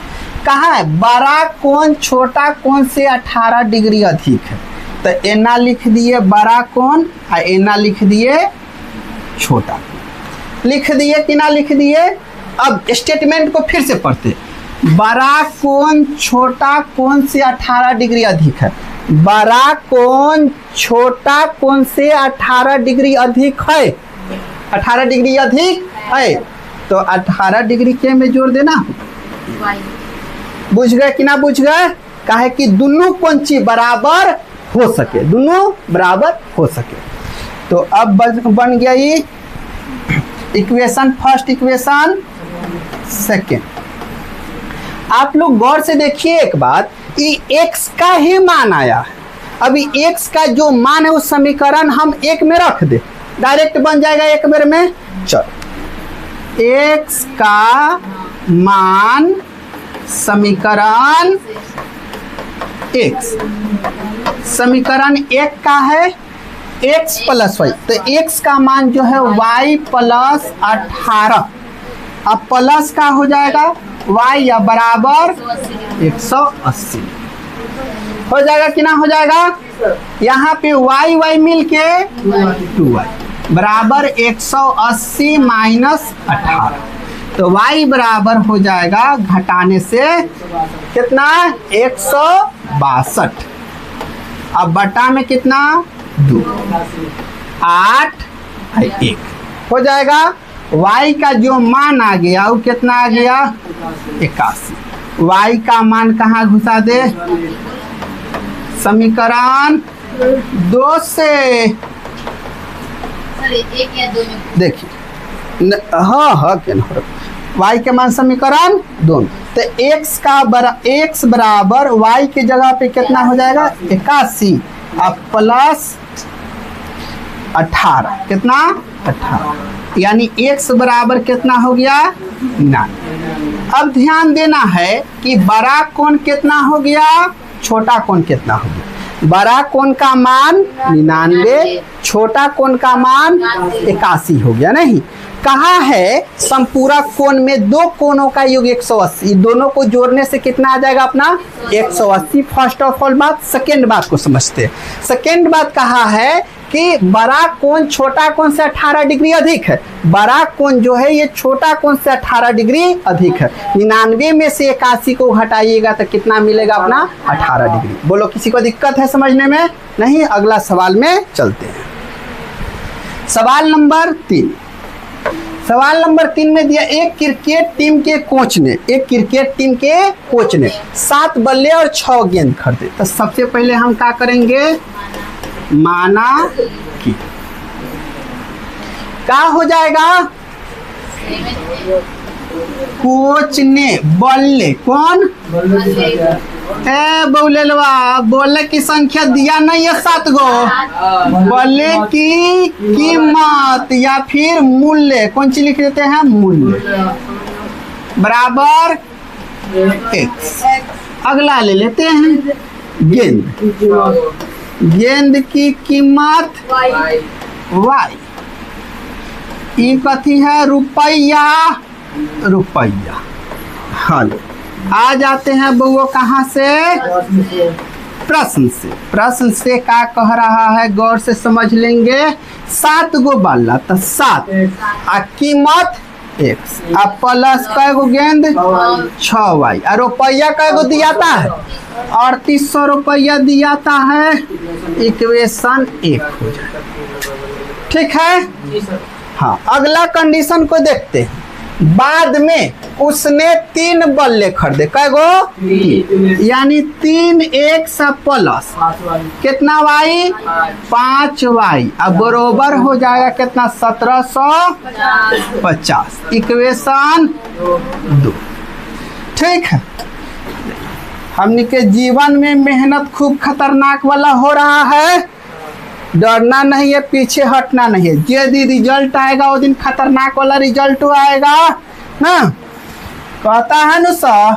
Speaker 1: कहाँ है बड़ा कोण छोटा कोण से 18 डिग्री अधिक है। तो एना लिख दिए बड़ा कोण और एना लिख दिए छोटा कोण। लिख दिए कि ना लिख दिए। अब स्टेटमेंट को फिर से पढ़ते। बड़ा कोण छोटा कोण से 18 डिग्री अधिक है। बड़ा कोण छोटा कोण से 18 डिग्री अधिक है। 18 डिग्री अधिक है तो 18 डिग्री के में जोड़ देना। बुझ गए कि ना बुझ गए। काहे कि दोनों कोण चीज बराबर हो सके, दोनों बराबर हो सके। तो अब बन गया ये इक्वेशन फर्स्ट, इक्वेशन सेकेंड। आप लोग गौर से देखिए एक बात, ये x का ही मान आया है। अभी x का जो मान है उस समीकरण हम एक में रख दे, डायरेक्ट बन जाएगा एक बार में। चलो x का मान समीकरण x, समीकरण एक का है x प्लस वाई। तो x का मान जो है y प्लस 18। अब प्लस का हो जाएगा y या बराबर 180 हो जाएगा कि ना हो जाएगा। यहाँ पे y मिल के 2y बराबर 180 माइनस 18। तो y बराबर हो जाएगा घटाने से कितना 162। अब बटा में कितना 2 8 1 हो जाएगा। y का जो मान आ गया वो कितना आ गया 81। y का मान कहाँ घुसा दे समीकरण 2 से। देखिए हाँ क्या y के मान समीकरण 2। तो x बराबर y के जगह पे कितना हो जाएगा 81 अब प्लस 18 कितना 18 यानी x बराबर कितना हो गया 9। अब ध्यान देना है कि बड़ा कोण कितना हो गया छोटा कोण कितना हो गया। बड़ा कोण का मान 99, छोटा कोण का मान 81 हो गया। नहीं कहा है संपूरक कोण में दो कोणों का योग 180। दोनों को जोड़ने से कितना आ जाएगा अपना 180। फर्स्ट ऑफ ऑल बात। सेकेंड बात को समझते हैं। सेकेंड बात कहा है कि बड़ा कोण छोटा कोण से 18 डिग्री अधिक है। बड़ा कोण जो है ये छोटा कोण से 18 डिग्री अधिक है। 99 में से 81 को हटाइएगा तो कितना मिलेगा अपना 18 डिग्री। बोलो किसी को दिक्कत है समझने में नहीं। अगला सवाल में चलते हैं। सवाल नंबर 3। सवाल नंबर 3 में दिया एक क्रिकेट टीम के कोच ने 7 बल्ले और 6 गेंद खरीदे। तो सबसे पहले हम क्या करेंगे माना कि क्या हो जाएगा? कोच ने बल्ले कौन ए बोलेलवा बोले की संख्या दिया नहीं है 7 गो, बल्ले की कीमत या फिर मूल्य कौन सी लिख देते हैं? मूल्य बराबर x। अगला ले लेते हैं गेंद। गेंद की कीमत y। ये कथी है? रुपया। रुपया। हल आ जाते हैं बउआ कहाँ से? प्रश्न से। प्रश्न से क्या कह रहा है गौर से समझ लेंगे। 7 गो बाला तो 7 आ कीमत x आ प्लस कै गो गेंद 6y और रुपया कै गो दियाता है? 3800 रुपया दियाता है। इक्वेशन 1 हो जाए। ठीक है। हाँ अगला कंडीशन को देखते हैं। बाद में उसने 3 बल्ले खरीदे। कै गो? 3 यानी 3x प्लस कितना y? 5y अब बरोबर हो जाएगा कितना? 1750। इक्वेशन 2। ठीक है। हमने के जीवन में मेहनत खूब खतरनाक वाला हो रहा है। डरना नहीं है, पीछे हटना नहीं है। जे दिन रिजल्ट आएगा वो दिन खतरनाक वाला रिजल्ट आएगा ना। कहता है न सर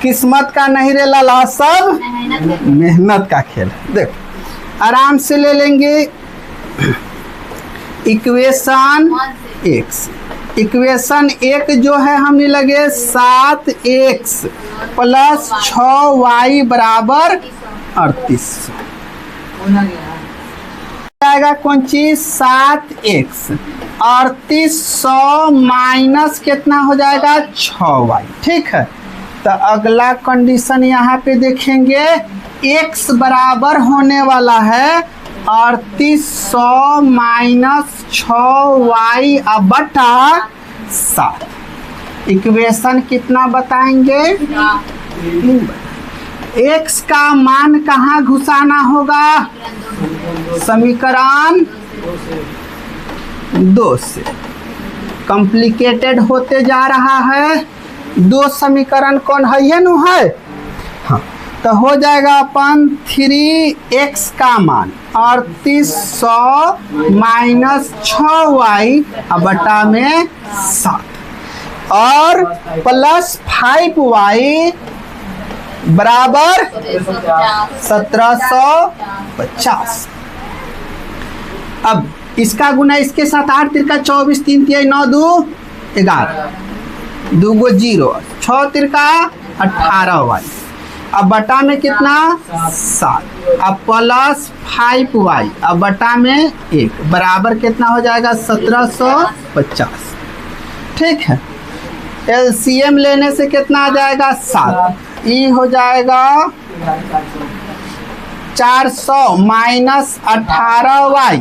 Speaker 1: किस्मत का नहीं रे लाला, सब मेहनत का खेल है। देखो आराम से ले लेंगे इक्वेशन 1। इक्वेशन 1 जो है हमने लगे 7x प्लस 6y बराबर 3800 आएगा। कौन चीज? 7x 3800 माइनस कितना हो जाएगा? 6y। ठीक है। तो अगला कंडीशन यहाँ पे देखेंगे x बराबर होने वाला है 3800 माइनस 6y बटा 7। इक्वेशन कितना बताएंगे? x का मान कहाँ घुसाना होगा? समीकरण 2 से। कॉम्प्लिकेटेड होते जा रहा है। 2 समीकरण कौन है? ये नु है। हाँ तो हो जाएगा अपन 3x का मान 3800 माइनस 6y बटा में 7 और प्लस 5y बराबर 1750। अब इसका गुना इसके साथ 8 तिरका 24 3 तिहाई 9 2 11 2 गो 0 6 तिरका 18y अब बटा में कितना? 7 अब प्लस 5y अब बटा में 1 बराबर कितना हो जाएगा? 1750। ठीक है। एलसीएम लेने से कितना आ जाएगा? 7। ई हो जाएगा 400 माइनस 18y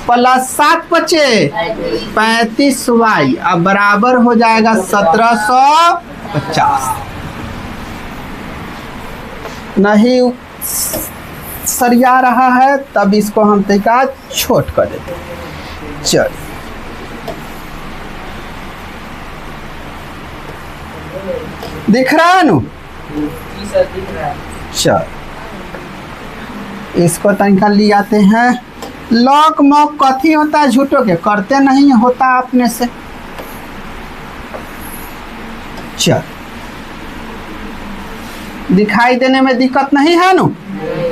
Speaker 1: प्लस 7 बचे 35y अब बराबर हो जाएगा 1750। नहीं सरिया रहा है तब इसको हम तरीका छोट कर देते। चल दिख रहा है नु? चल इसको तनिका ले आते हैं। लॉक मॉक कथी होता है? झूठो के करते नहीं होता अपने से। चल दिखाई देने में दिक्कत नहीं है नु?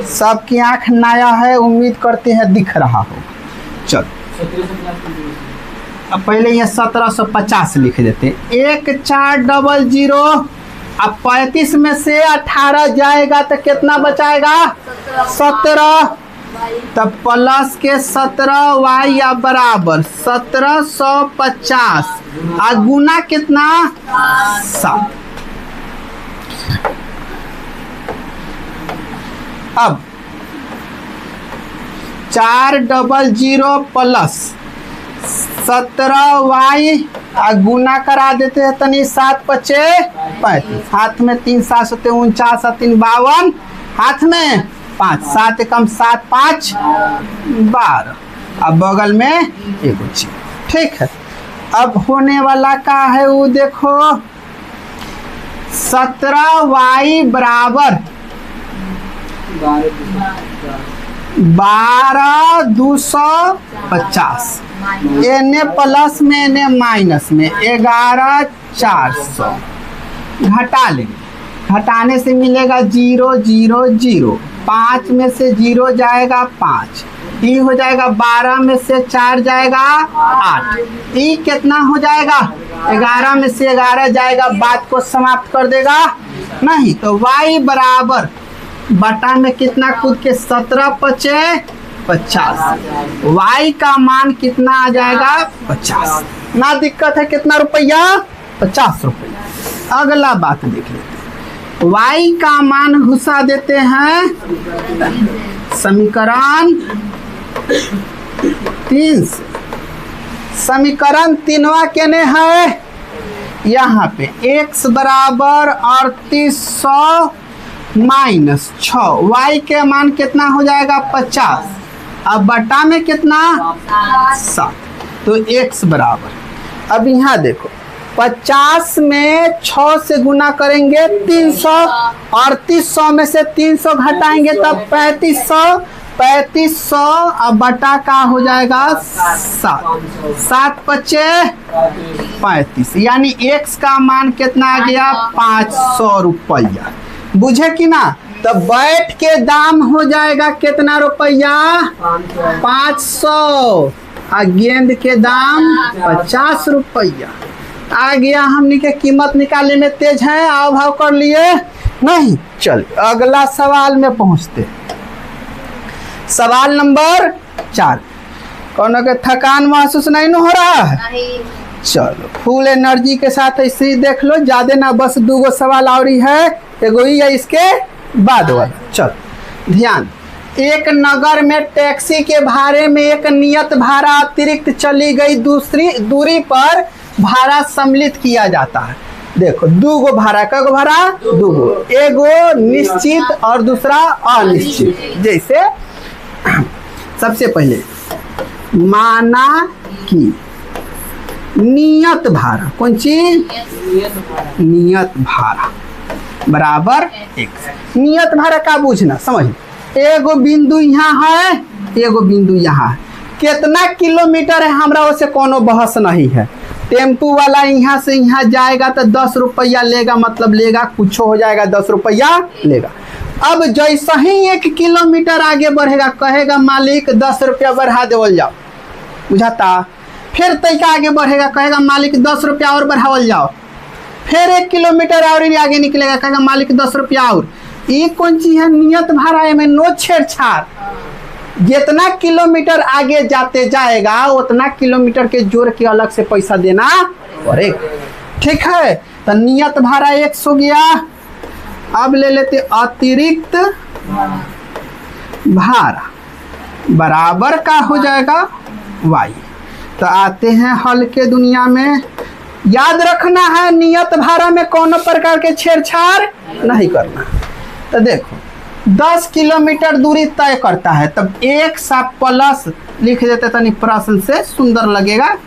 Speaker 1: सबकी आंख नया है, उम्मीद करते हैं दिख रहा हो। चल अब पहले ये 1750 लिख देते। 1400 अब 35 में से 18 जाएगा तो कितना बचाएगा? 17। तब प्लस के 17y या बराबर 1750 और गुना कितना? 7। अब 400 प्लस 17y गुना करा देते हैं तनी 7 पचे 35 हाथ में 3 7 49 3 52 हाथ में 5, 7 कम 7 5 12। अब बगल में एगो जीरो, ठीक है। अब होने वाला का है वो देखो, 17y बराबर 12,250, एने प्लस में एने माइनस में 11,400 घटा लेंगे। घटाने से मिलेगा 0 0 0, 5 में से 0 जाएगा 5, ई हो जाएगा 12 में से 4 जाएगा 8, ई कितना हो जाएगा 11 में से 11 जाएगा, बात को समाप्त कर देगा नहीं। तो y बराबर बटा में कितना कूद के 17 पचे 50, y का मान कितना आ जाएगा 50। ना दिक्कत है, कितना रुपया 50 रुपया। अगला बात देख लेते हैं, y का मान घुसा देते हैं समीकरण 3 से। समीकरण 3वां केने है यहाँ पे, x बराबर 3800 माइनस 6, y के मान कितना हो जाएगा 50, अब बटा में कितना 7, तो x बराबर, अब यहाँ देखो 50 में 6 से गुना करेंगे 300, 3800 में से 300 घटाएंगे तब 3500, 3500 अब बटा का हो जाएगा 7, 7 पचे 35, यानी x का मान कितना आ गया 500 रुपया। बुझे कि ना? तो बैठ के दाम हो जाएगा कितना रुपया 500, और गेंद के दाम 50 रुपया। आ गया, हमने के कीमत निकालने में तेज है, आओ भाव कर लिए नहीं। चल अगला सवाल में पहुंचते। सवाल नंबर 4। कौन के थकान महसूस नहीं न हो रहा है? चलो फुल एनर्जी के साथ ऐसे ही देख लो, ज्यादा ना, बस 2 सवाल और ही है, एगो ही है इसके बाद वाला। चल ध्यान, एक नगर में टैक्सी के भाड़े में एक नियत भाड़ा अतिरिक्त चली गई दूसरी दूरी पर भाड़ा सम्मिलित किया जाता है। देखो 2 भाड़ा, का भाड़ा 2, एगो निश्चित और दूसरा अनिश्चित। जैसे सबसे पहले माना कि नियत भाड़ा, कौन चीज नियत भाड़ा बराबर 1। नियत भाड़ा का बूझना समझ, एगो बिंदु यहाँ है, एगो बिंदु यहाँ है, कितना किलोमीटर है हमरा उससे कोनो बहस नहीं है। टेम्पू वाला यहाँ से यहाँ जाएगा तो 10 रुपया लेगा, मतलब लेगा, कुछ हो जाएगा 10 रुपया लेगा। अब जैसा ही 1 किलोमीटर आगे बढ़ेगा कहेगा मालिक 10 रुपया बढ़ा देवल जाओ, बुझाता। फिर तैका आगे बढ़ेगा कहेगा मालिक 10 रुपया और बढ़ावल जाओ, फिर 1 किलोमीटर और आगे निकलेगा कहेगा मालिक 10 रुपया और। ये कौन चीज है? नियत भाड़ा में नो छेड़छाड़, जितना किलोमीटर आगे जाते जाएगा उतना किलोमीटर के जोड़ के अलग से पैसा देना पड़ेगा, ठीक है। तो नियत भाड़ा 100 हो गया। अब ले लेते अतिरिक्त भाड़ा बराबर का हो जाएगा y। तो आते हैं हल के दुनिया में। याद रखना है नियत भाड़ा में कोनो प्रकार के छेड़छाड़ नहीं करना। तो देखो 10 किलोमीटर दूरी तय करता है, तब 1 सा प्लस लिख देते तनी प्रश्न से सुंदर लगेगा।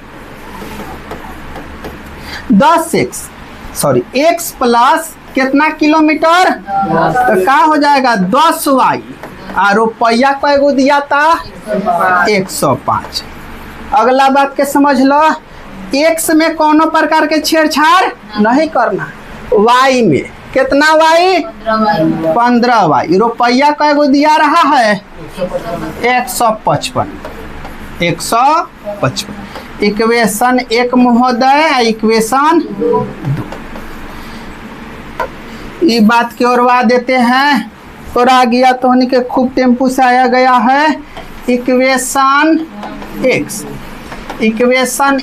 Speaker 1: 10x प्लस कितना किलोमीटर, तो का हो जाएगा 10y, और रुपया कैगो दिया था 105। अगला बात के समझ लो, x में कोनो प्रकार के छेड़छाड़ नहीं करना। y में कितना y 15y, रुपया कैगो दिया रहा है 155। इक्वेशन 1 महोदय, इक्वेशन 2। ये बात की ओरवा देते हैं, और आ गया तो उन्हीं के खूब टेम्पू से आया गया है। इक्वेशन 1 इक्वेशन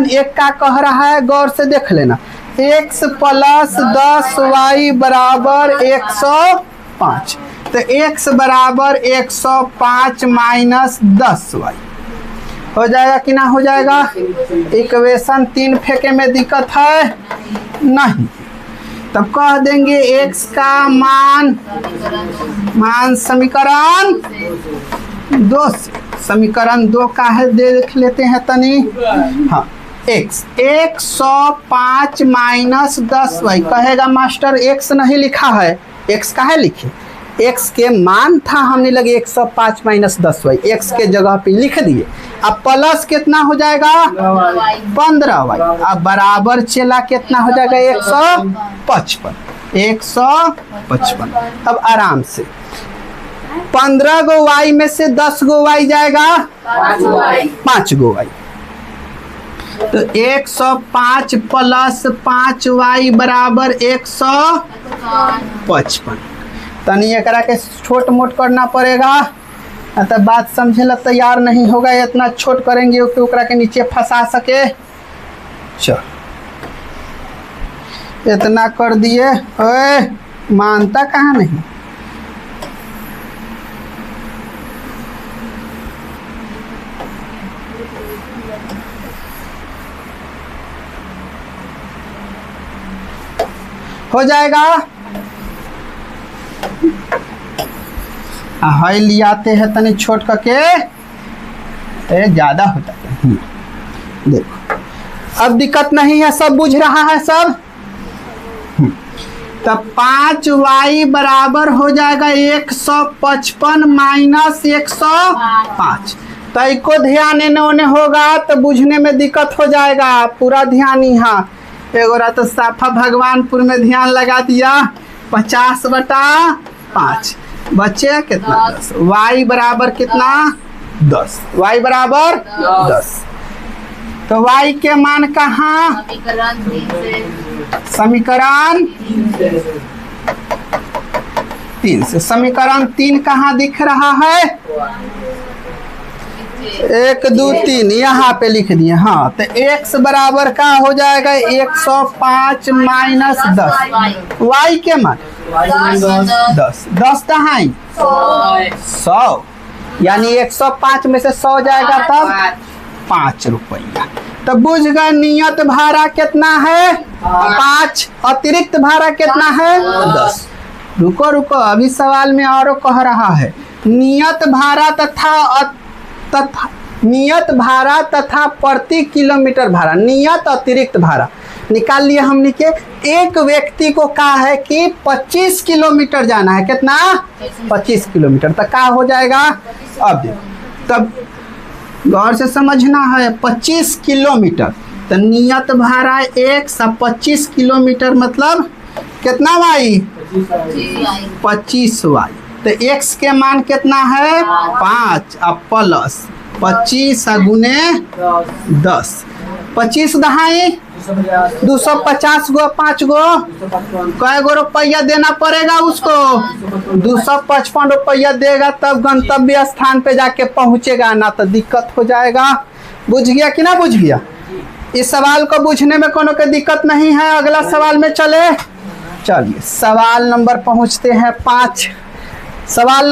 Speaker 1: 1 का कह रहा है, गौर से देख लेना। x प्लस 10y बराबर 105, तो x बराबर 105 माइनस 10y हो जाएगा कि ना हो जाएगा? इक्वेशन 3 फेंके में दिक्कत है नहीं। तब कह देंगे x का मान समीकरण 2 से, समीकरण 2 का है देख लेते हैं तनी। हाँ, x 105 माइनस 10y कहेगा मास्टर x नहीं लिखा है, x का है लिखे, x के मान था हमने लगे 105 माइनस 10y, x के जगह पे लिख दिए। अब प्लस कितना हो जाएगा 15y, अब बराबर चला कितना हो जाएगा 155। अब आराम से 15 गो y में से 10 गो y जाएगा 5 गो y, तो 105 प्लस 5y बराबर 155। तनी एकरा के छोट मोट करना पड़ेगा, तो बात समझे ला तैयार नहीं होगा, इतना छोट करेंगे कि ओकरा के नीचे फंसा सके। चल इतना कर दिए, ओए मानता कहाँ नहीं। हो जाएगा। हाई ले आते हैं तनी छोट करके, ज्यादा हो जाता है। देखो अब दिक्कत नहीं है, सब बुझ रहा है सब। तब 5y बराबर हो जाएगा 155 माइनस 105। तो इसको ध्यान इन्हें उन्हें होगा तो बुझने में दिक्कत हो जाएगा, पूरा ध्यान यहाँ। एगो तो साफा भगवानपुर में ध्यान लगा दिया, 50/5 बचे कितना 10, y बराबर कितना 10, y बराबर 10। तो y के मान कहाँ, समीकरण 3 से, समीकरण 3 कहाँ दिख रहा है, 1 2 3 यहाँ पे लिख दिए। हाँ, तो x बराबर का हो जाएगा 105 माइनस 10, y के मान 10 कहाँ 100, यानी 105 में से 100 जाएगा तब 5 रुपया। तो बुझ गए नियत भाड़ा कितना है 5, अतिरिक्त भाड़ा कितना है 10। रुको अभी सवाल में और कह रहा है नियत भाड़ा तथा प्रति किलोमीटर भाड़ा, नियत अतिरिक्त भाड़ा निकाल लिए हमने के। एक व्यक्ति को कहा है कि 25 किलोमीटर जाना है, कितना 25 किलोमीटर, तो क्या हो जाएगा। अब देखो तब गौर से समझना है, 25 किलोमीटर तो नियत भाड़ा 125 किलोमीटर मतलब कितना भाई 25y। तो x के मान कितना है 5, अब प्लस 25 गुने 10, 25 दहाई 250 गो 5 गो, कै गो रुपया देना पड़ेगा उसको 255 रुपया देगा, तब गंतव्य स्थान पे जाके पहुंचेगा, ना तो दिक्कत हो जाएगा। बुझ गया कि ना बुझ गया। इस सवाल को बुझने में कोनो के दिक्कत नहीं है। अगला सवाल में चले, चलिए सवाल नंबर पहुंचते हैं 5। सवाल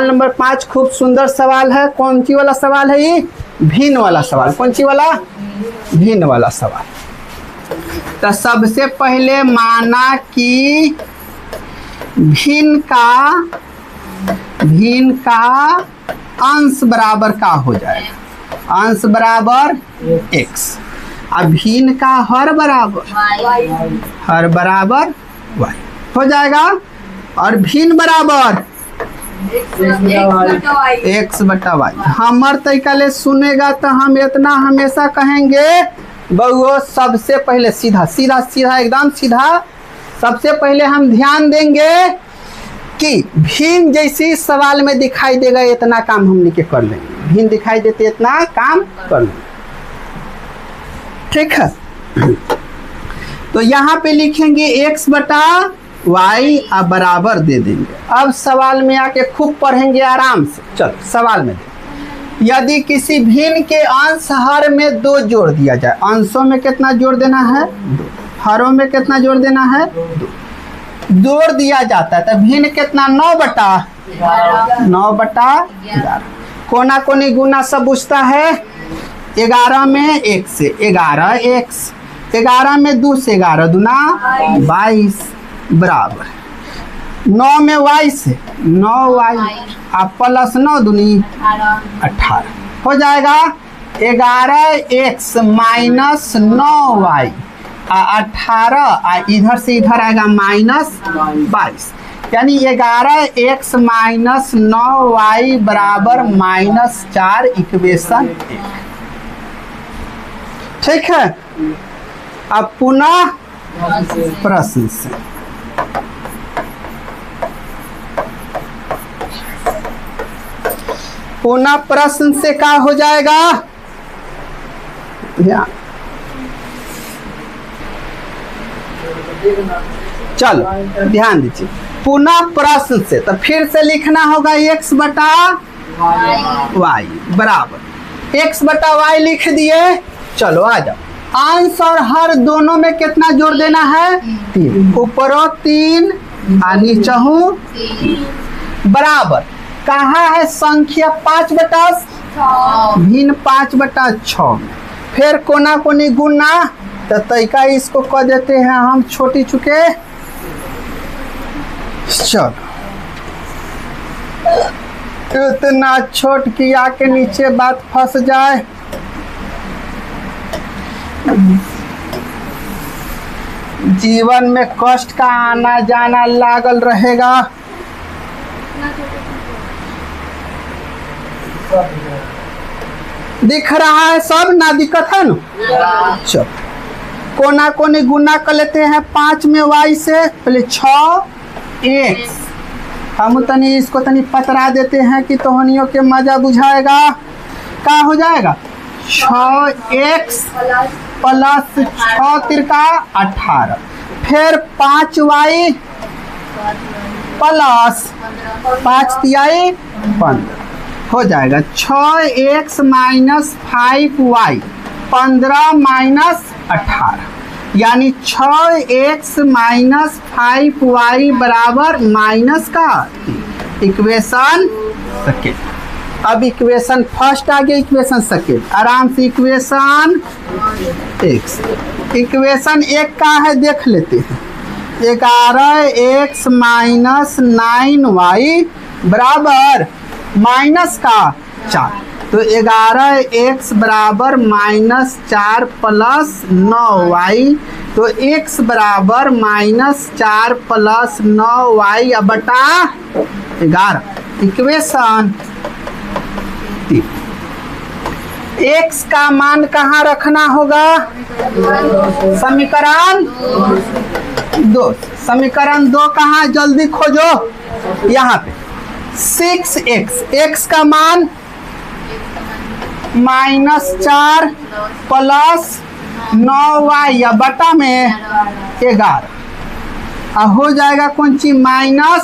Speaker 1: नंबर 5 खूब सुंदर सवाल है। कौन सी वाला सवाल है ये, भिन्न वाला सवाल। कौन सी वाला, भिन्न वाला सवाल। तो सबसे पहले माना कि भिन्न का अंश बराबर का हो जाएगा, अंश बराबर x, अब भिन्न का हर बराबर y हो जाएगा, और भिन्न बराबर x/y। हमार तरीका सुनेगा तो हम इतना हमेशा कहेंगे बहुओं, सबसे पहले सीधा एकदम सीधा, सबसे पहले हम ध्यान देंगे कि भिन्न जैसी सवाल में दिखाई देगा इतना काम हमने के कर लेंगे, भिन्न दिखाई देते इतना काम कर लेंगे, ठीक है। तो यहाँ पे लिखेंगे x/y अब बराबर दे देंगे। अब सवाल में आके खूब पढ़ेंगे आराम से। चलो सवाल में यदि किसी भिन्न के अंश हर में 2 जोड़ दिया जाए, अंशों में कितना जोड़ देना है 2, हरों में कितना जोड़ देना है 2, जोड़ दिया जाता है तो भिन्न कितना 9/11। कोना कोनी गुना सब पूछता है, 11 में 1 से 11x, 11 में 2 से 11 दूना 22 बराबर 9 में y से 9y आप प्लस 9 दूनी 18 हो जाएगा 11x माइनस 9y 18 इधर से इधर आएगा माइनस 22 यानी 11x माइनस 9y बराबर माइनस 4 इक्वेशन 1। ठीक है, अब पुनः प्रश्न से पुनः प्रश्न से क्या हो जाएगा, चलो ध्यान दीजिए। पुनः प्रश्न से तो फिर से लिखना होगा x बटा y बराबर x बटा y लिख दिए। चलो आ जाओ, अंश और हर दोनों में कितना जोड़ देना है 3, ऊपरों 3 और नीचहू बराबर कहाँ है संख्या 5 बटा भिन्न 5 बटा 6 फिर कोना कोनी गुना तो तैका इसको कह देते हैं हम छोटी चुके। चलो इतना छोट किया के नीचे बात फंस जाए। जीवन में कष्ट का आना जाना लागल रहेगा। दिख रहा है सब, ना दिक्कत है ना। चलो कोना कोनी गुना कर लेते हैं 5 में y से पहले 6x हम तनी इसको तनी पतरा देते हैं कि तोहनियों के मजा बुझाएगा। क्या हो जाएगा 6x प्लस 6 तिरका 18 फिर 5y प्लस 5 तियाई 15 हो जाएगा 6x माइनस 5y 15 माइनस 18 यानी 6x माइनस 5y बराबर माइनस का इक्वेशन सेकेंड। अब इक्वेशन फर्स्ट आ गया, इक्वेशन सेकेंड आराम से इक्वेशन x इक्वेशन 1 का है देख लेते हैं 11x माइनस 9y बराबर माइनस का 4 तो 11x बराबर माइनस 4 प्लस 9y तो x बराबर माइनस 4 प्लस 9y बटा 11 इक्वेशन 3। x का मान कहाँ रखना होगा समीकरण 2। समीकरण 2 कहाँ जल्दी खोजो यहाँ पे 6x x का मान माइनस 4 प्लस 9y या बटा में 11 हो जाएगा कौन चीज माइनस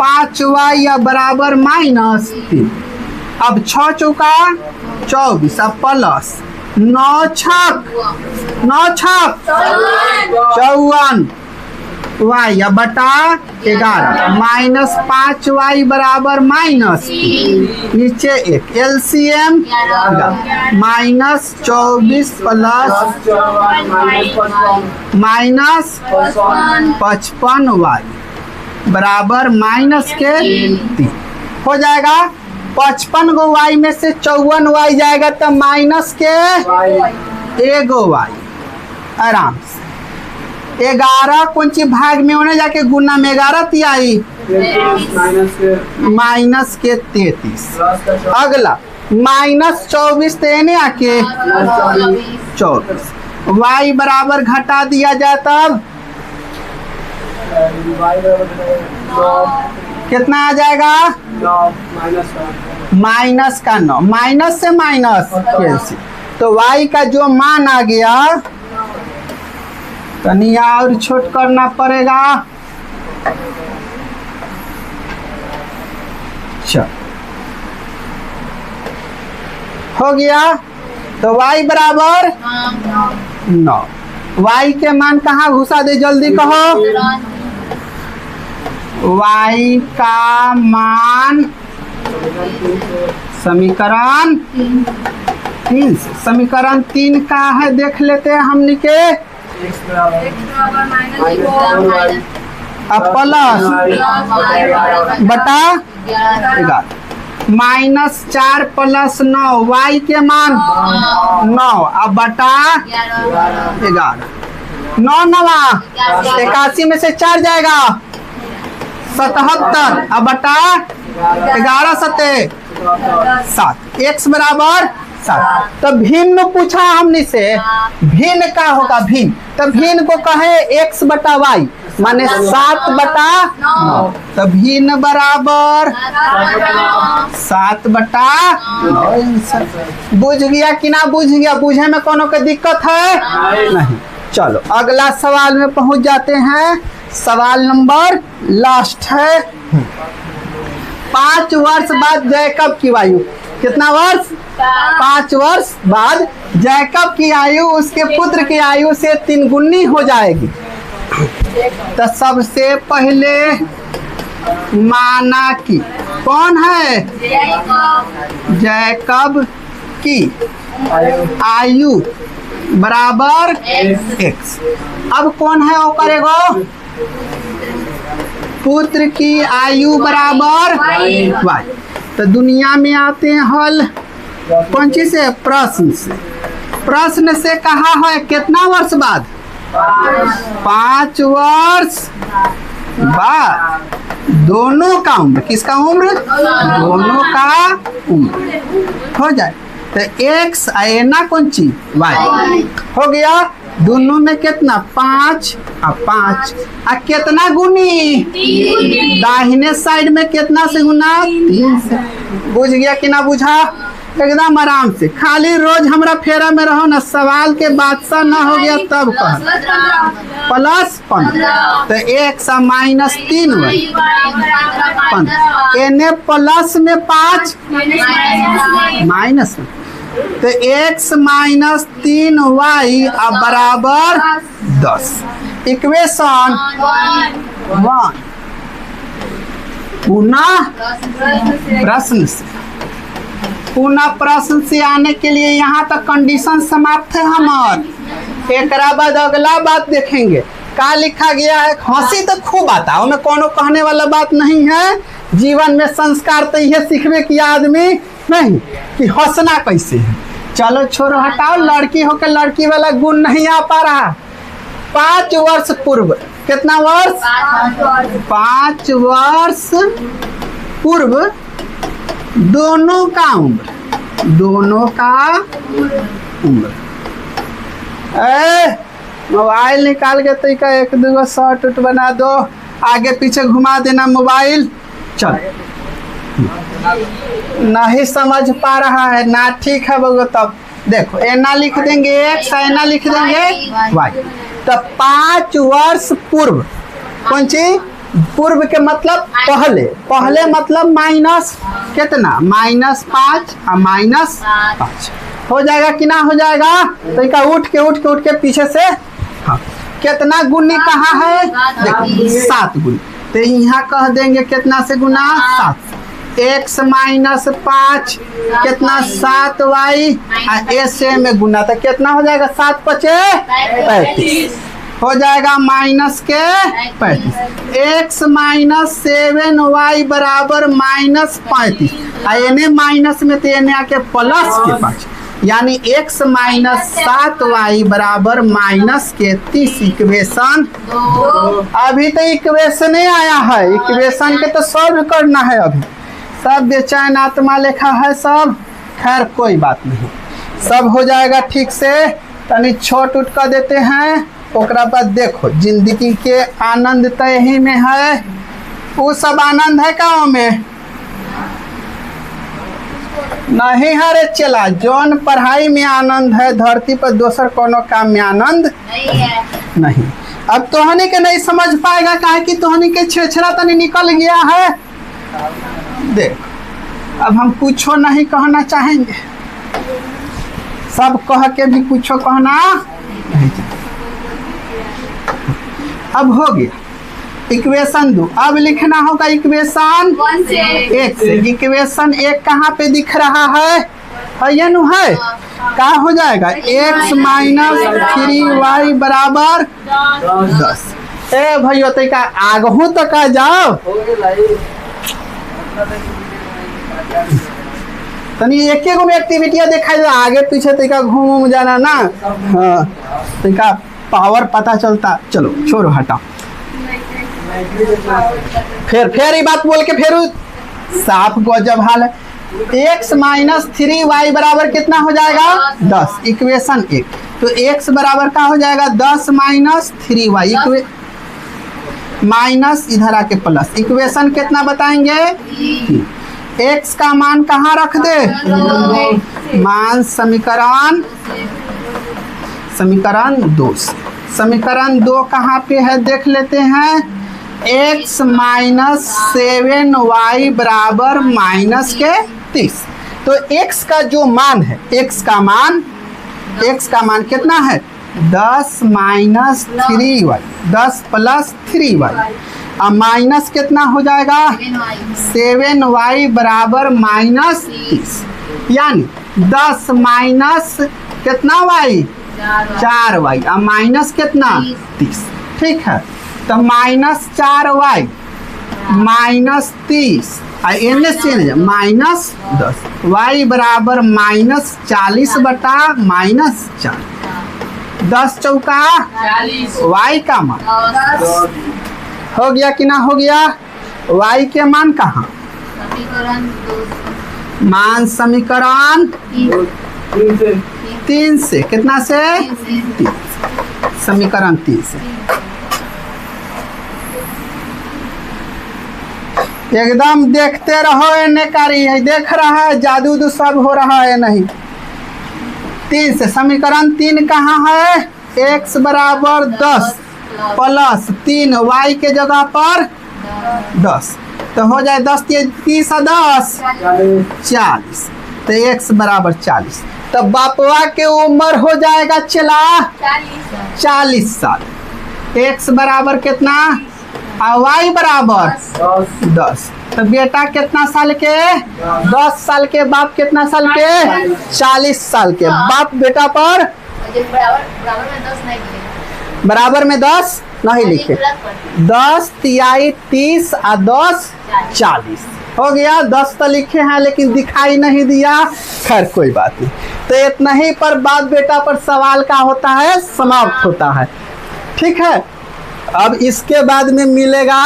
Speaker 1: 5y या बराबर माइनस 3। अब 6 चौका 24 अब प्लस 9 छक 54 y या बटा 11 माइनस 5y बराबर माइनस नीचे 1 LCM minus 24 plus minus 55y बराबर माइनस के 3 हो जाएगा। 55 गो y में से 54 y जाएगा तो माइनस के 1 y आराम से 11 कौन सी भाग में होने जाके गुना में 11 तिहाई माइनस के 33। अगला माइनस 24 तेने आके 24 y बराबर घटा दिया जाए तब कितना आ जाएगा माइनस का 9 माइनस से माइनस कैसे तो y का जो मान आ गया तनी और छोट करना पड़ेगा। चल हो गया तो y बराबर 9 y के मान कहाँ घुसा दे जल्दी कहो y का मान समीकरण 3 से। समीकरण 3 का है देख लेते हैं हमनी के। अब प्लस बटा 11 -4 + 9 y के मान 9 अब बटा 11 9 नवा 81 में से 4 जाएगा 77 अब बटा 11 सते 7 x बराबर 7। तो भिन्न पूछा हमने से, भिन्न का होगा भिन्न, तो भिन्न को कहे x बटा y माने 7 बटा 9। तो भिन्न बराबर 7 बटा 9। बुझ गया कि ना बुझ गया? बुझे में कोनो के दिक्कत है नहीं। चलो अगला सवाल में पहुंच जाते हैं। सवाल नंबर लास्ट है। 5 वर्ष बाद जैकब की आयु कितना वर्ष? 5 वर्ष बाद जैकब की आयु उसके पुत्र की आयु से 3 गुनी हो जाएगी। तो सबसे पहले माना कि कौन है? जैकब की आयु बराबर x। अब कौन है वो करेगा? पुत्र की आयु बराबर y। तो दुनिया में आते हैं हल कौन चीज से? प्रश्न से। प्रश्न से कहा है कितना वर्ष बाद? 5 वर्ष बाद दोनों का उम्र, किसका उम्र? दोनों का उम्र हो जाए। तो x ना कौन चीज? y हो गया। दोनों में कितना? 5 और 5 कितना गुनी? दाहिने साइड में कितना से गुना? 3 से। बुझ गया कि ना बुझा? एकदम आराम से। खाली रोज हमरा फेरा में रहो ना, सवाल के बादशाह ना हो गया तब कह +15। तो x -3 एने प्लस में 5 माइनस में। तो x -3y अब बराबर 10। इक्वेशन 1। पुनः प्रश्न से, पुनः प्रश्न से आने के लिए यहाँ तक कंडीशन समाप्त है हमार। एक बाद अगला बात देखेंगे का लिखा गया है। हंसी तो खूब आता है, उनमें कोनो कहने वाला बात नहीं है। जीवन में संस्कार तो यह सीखने की आदमी नहीं कि हंसना कैसे है। चलो छोड़ो हटाओ, लड़की होकर लड़की वाला गुण नहीं आ पा रहा। 5 वर्ष पूर्व कितना वर्ष? 5 वर्ष पूर्व दोनों का उम्र, दोनों का उम्र। मोबाइल निकाल के तो का 1-2 शॉर्ट उट बना दो, आगे पीछे घुमा देना मोबाइल। चल नहीं समझ पा रहा है ना, ठीक है बगो। तब देखो एना लिख देंगे x, एना लिख देंगे y। तो 5 वर्ष पूर्व कौन सी? पूर्व के मतलब पहले, पहले मतलब माइनस कितना? -5 और -5 हो जाएगा कि ना हो जाएगा? तो इनका उठ के पीछे से हाँ कितना गुनी कहाँ है? देखो 7 गुनी। तो यहाँ कह देंगे कितना से गुना? 7। x -5 कितना? 7y ऐसे में गुना तो कितना हो जाएगा? 7 × 5 = 35 हो जाएगा माइनस के 35। x -7y बराबर -35। एने माइनस में तो एने आके प्लस के 5, यानी x -7y बराबर -30। इक्वेशन अभी तो इक्वेशन ही आया है, इक्वेशन के तो सॉल्व करना है। अभी सब बेचैन आत्मा लिखा है सब। खैर कोई बात नहीं, सब हो जाएगा ठीक से। तनी छोट उठ कर देते हैं। ओकरा बाद देखो जिंदगी के आनंद तो यही में है। वो सब आनंद है गाँव में नहीं है रे चला। जौन पढ़ाई में आनंद है धरती पर दोसर कोनो काम में आनंद नहीं। अब तोहनी के नहीं समझ पाएगा काहे कि तोहनी के छेछरा तनी निकल गया है। देख अब हम कुछो नहीं कहना चाहेंगे, सब कह के भी कुछो कहना नहीं। अब हो गया इक्वेशन 2। अब लिखना होगा इक्वेशन
Speaker 2: 1 से
Speaker 1: 1 से। इक्वेशन 1 कहाँ पे दिख रहा है? ये नु है, क्या हो जाएगा? x माइनस 3y बराबर 10। ए भैया तरीका आगहू तक आ जाओ, तनी एक गो एक्टिविटिया दिखाई दे, आगे पीछे तरीका घूम जाना ना, हाँ तरीका पावर पता चलता। चलो छोड़ो हटाओ, फिर ये बात बोल के फिर साफ गजब हाल है। x माइनस 3y बराबर कितना हो जाएगा? 10। इक्वेशन 1 तो x बराबर क्या हो जाएगा? 10 माइनस 3y माइनस इधर आके प्लस। इक्वेशन कितना बताएंगे? x का मान कहाँ रख दे? मान समीकरण 2 से। समीकरण 2 कहाँ पे है देख लेते हैं। x माइनस 7y बराबर माइनस के 30। तो x का जो मान है, x का मान कितना है? 10 माइनस 3y, 10 प्लस 3y। अब माइनस कितना हो जाएगा? 7y बराबर माइनस 30, यानी 10 माइनस कितना y? 4y। अब माइनस कितना? 30। ठीक है, तो minus 4y minus 30 minus 10, y बराबर माइनस 40 बटा माइनस 4। 10 चौका
Speaker 2: 40,
Speaker 1: y का मान
Speaker 2: 10
Speaker 1: हो गया कि ना हो गया? y के मान कहाँ?
Speaker 2: समीकरण 2
Speaker 1: मान समीकरण 3 से। कितना से? 3। समीकरण 3 से। एकदम देखते रहो, एने कारी है, देख रहा है जादू सब हो रहा है नहीं। 3 से समीकरण 3 कहाँ है? x बराबर 10 प्लस 3 y के जगह पर 10, तो हो जाए 10 30 10 40। तो x बराबर 40, तो बापवा के उम्र हो जाएगा चला 40 साल। x बराबर कितना? y बराबर 10। तो बेटा कितना साल के? 10 साल के। बाप कितना साल के? 40 साल के। बाप बेटा पर बराबर में 10 नहीं लिखे। 10 तिहाई 30 और 10 40 हो गया। 10 तो लिखे हैं लेकिन दिखाई नहीं दिया, खैर कोई बात नहीं। तो इतना ही पर बाप बेटा पर सवाल का होता है, समाप्त होता है। ठीक है, अब इसके बाद में मिलेगा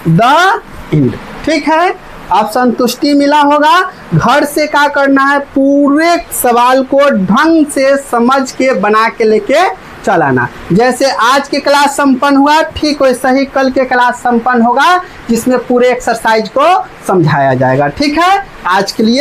Speaker 1: द एंड। ठीक है, अब संतुष्टि मिला होगा। घर से क्या करना है? पूरे सवाल को ढंग से समझ के बना के लेके चलाना। जैसे आज की क्लास संपन्न हुआ, ठीक वैसे ही कल के क्लास संपन्न होगा, जिसमें पूरे एक्सरसाइज को समझाया जाएगा। ठीक है, आज के लिए